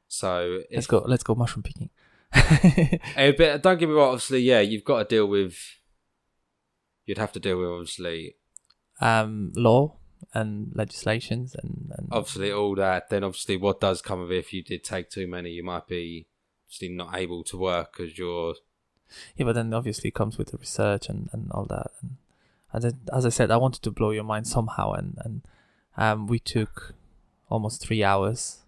S2: So
S1: let's go mushroom picking.
S2: But don't get me wrong. Obviously, you've got to deal with. You'd have to deal with obviously,
S1: law and legislations and
S2: obviously all that. Then obviously, what does come of it if you did take too many, you might be obviously not able to work because you're.
S1: Yeah, but then obviously it comes with the research and all that. And as I said, I wanted to blow your mind somehow, and we took almost 3 hours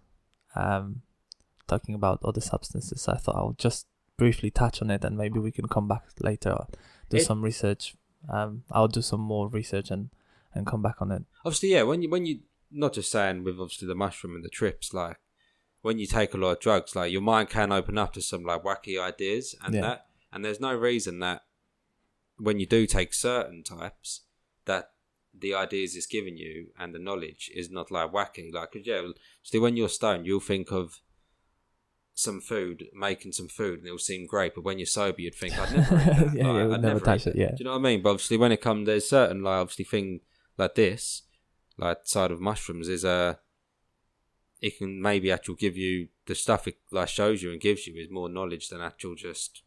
S1: talking about other substances. I thought I'll just briefly touch on it, and maybe we can come back later, do some research. I'll do some more research and come back on it.
S2: Obviously, when you not just saying with obviously the mushroom and the trips, like when you take a lot of drugs, like your mind can open up to some like wacky ideas that, and there's no reason that. When you do take certain types, that the ideas it's giving you and the knowledge is not like wacky. Like, so when you're stoned, you'll think of making some food, and it'll seem great. But when you're sober, you'd think, I'd never eat that.
S1: I'd never touch it. Yeah.
S2: Do you know what I mean? But obviously, when it comes, there's certain like obviously thing like this, like side of mushrooms is it can maybe actually give you the stuff it like shows you and gives you is more knowledge than actual just.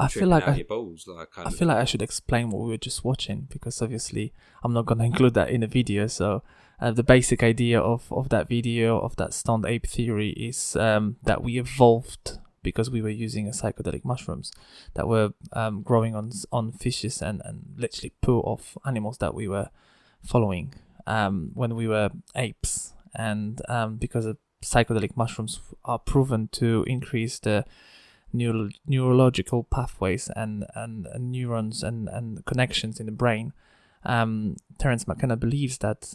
S2: I feel like
S1: I should explain what we were just watching, because obviously I'm not going to include that in the video. So the basic idea of that video, of that Stoned Ape Theory, is that we evolved because we were using psychedelic mushrooms that were growing on fishes and literally poo of animals that we were following when we were apes. And because psychedelic mushrooms are proven to increase the neurological pathways and neurons and connections in the brain, Terenece McKenna believes that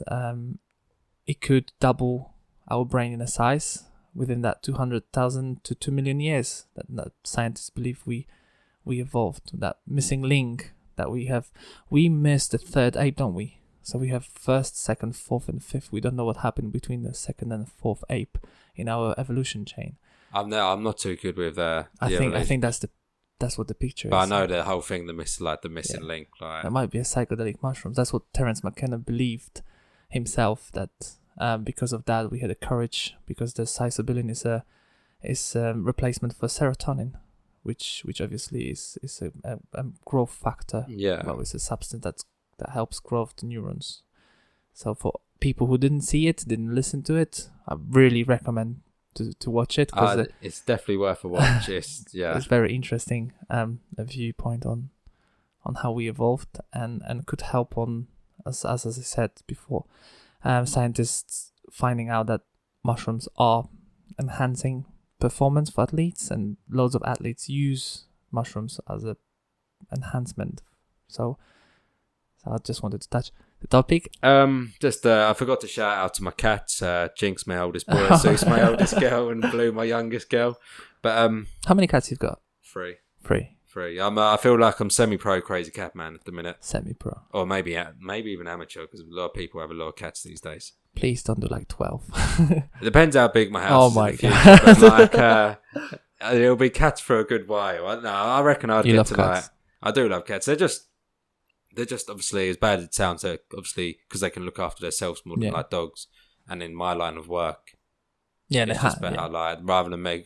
S1: it could double our brain in a size within that 200,000 to 2 million years that scientists believe we evolved. That missing link that we have, we missed the third ape, don't we? So we have first, second, fourth and fifth. We don't know what happened between the second and fourth ape in our evolution chain.
S2: I'm not too good with
S1: I think that's what the picture
S2: but
S1: is.
S2: But I know the whole thing, the missing link. Like
S1: that might be a psychedelic mushrooms. That's what Terenece McKenna believed himself, that Because of that, we had the courage, because the psilocybin is a replacement for serotonin, which obviously is a growth factor.
S2: Yeah.
S1: Well, it's a substance that helps growth the neurons. So for people who didn't see it, didn't listen to it, I really recommend to watch it, because
S2: it's definitely worth a watch. It's
S1: very interesting. A viewpoint on how we evolved, and could help on, as I said before, scientists finding out that mushrooms are enhancing performance for athletes, and loads of athletes use mushrooms as a enhancement. So I just wanted to touch the topic.
S2: I forgot to shout out to my cats. Jinx, my oldest boy, Zeus, my oldest girl, and Blue, my youngest girl. But
S1: how many cats you've got?
S2: 3.
S1: 3.
S2: I feel like I'm semi-pro crazy cat man at the minute.
S1: Semi-pro.
S2: Or maybe even amateur, because a lot of people have a lot of cats these days.
S1: Please don't do like 12.
S2: It depends how big my house is.
S1: Oh my
S2: in the
S1: God.
S2: future, but like, it'll be cats for a good while. No, I reckon I'd get to
S1: cats.
S2: I do love cats. They're just obviously, as bad as it sounds, obviously, because they can look after themselves more than like dogs. And in my line of work, it's just better.
S1: Yeah.
S2: Like, rather than me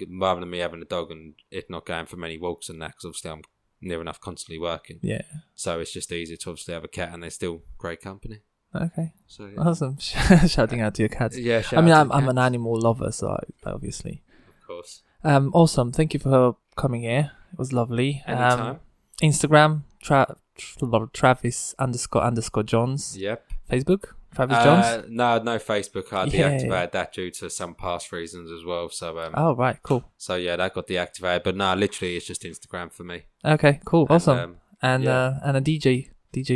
S2: having a dog and it not going for many walks and that, because obviously I'm near enough constantly working.
S1: Yeah.
S2: So it's just easier to obviously have a cat, and they're still great company.
S1: Okay.
S2: So yeah.
S1: Awesome. Shouting out to your cats.
S2: Yeah.
S1: I'm an animal lover, so obviously.
S2: Of course.
S1: Awesome. Thank you for coming here. It was lovely.
S2: Anytime.
S1: Instagram, Travis__Johns.
S2: Yep.
S1: Facebook, Travis Johns.
S2: No Facebook. I deactivated that due to some past reasons as well. So
S1: oh right, cool.
S2: So yeah, that got deactivated. But no, literally, it's just Instagram for me.
S1: Okay, cool, awesome. And
S2: yeah.
S1: And a DJ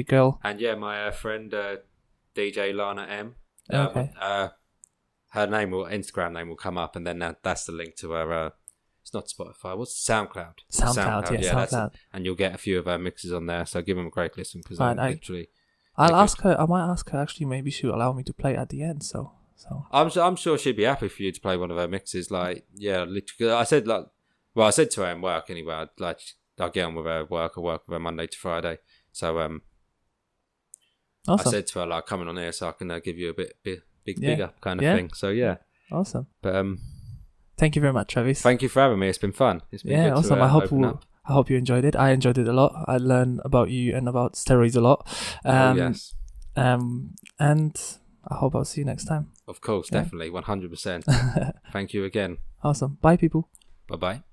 S1: girl.
S2: And yeah, my friend DJ Lana M.
S1: Okay.
S2: Her Instagram name will come up, and then that's the link to her. It's not Spotify. What's SoundCloud?
S1: SoundCloud. SoundCloud.
S2: And you'll get a few of her mixes on there. So give them a great listen, because literally.
S1: I'll ask her. I might ask her. Actually, maybe she'll allow me to play at the end. So.
S2: I'm sure she'd be happy for you to play one of her mixes. Like, yeah, literally. I said I said to her in work anyway. I'll get on with her at work. I work with her Monday to Friday. So
S1: awesome.
S2: I said to her, like, coming on here so I can give you a big up kind of thing. So yeah.
S1: Awesome.
S2: But
S1: thank you very much, Travis.
S2: Thank you for having me. It's been fun. It's been good
S1: awesome.
S2: to,
S1: I hope you enjoyed it. I enjoyed it a lot. I learned about you and about steroids a lot.
S2: Yes.
S1: And I hope I'll see you next time.
S2: Of course, definitely, 100%. Thank you again.
S1: Awesome. Bye, people.
S2: Bye-bye.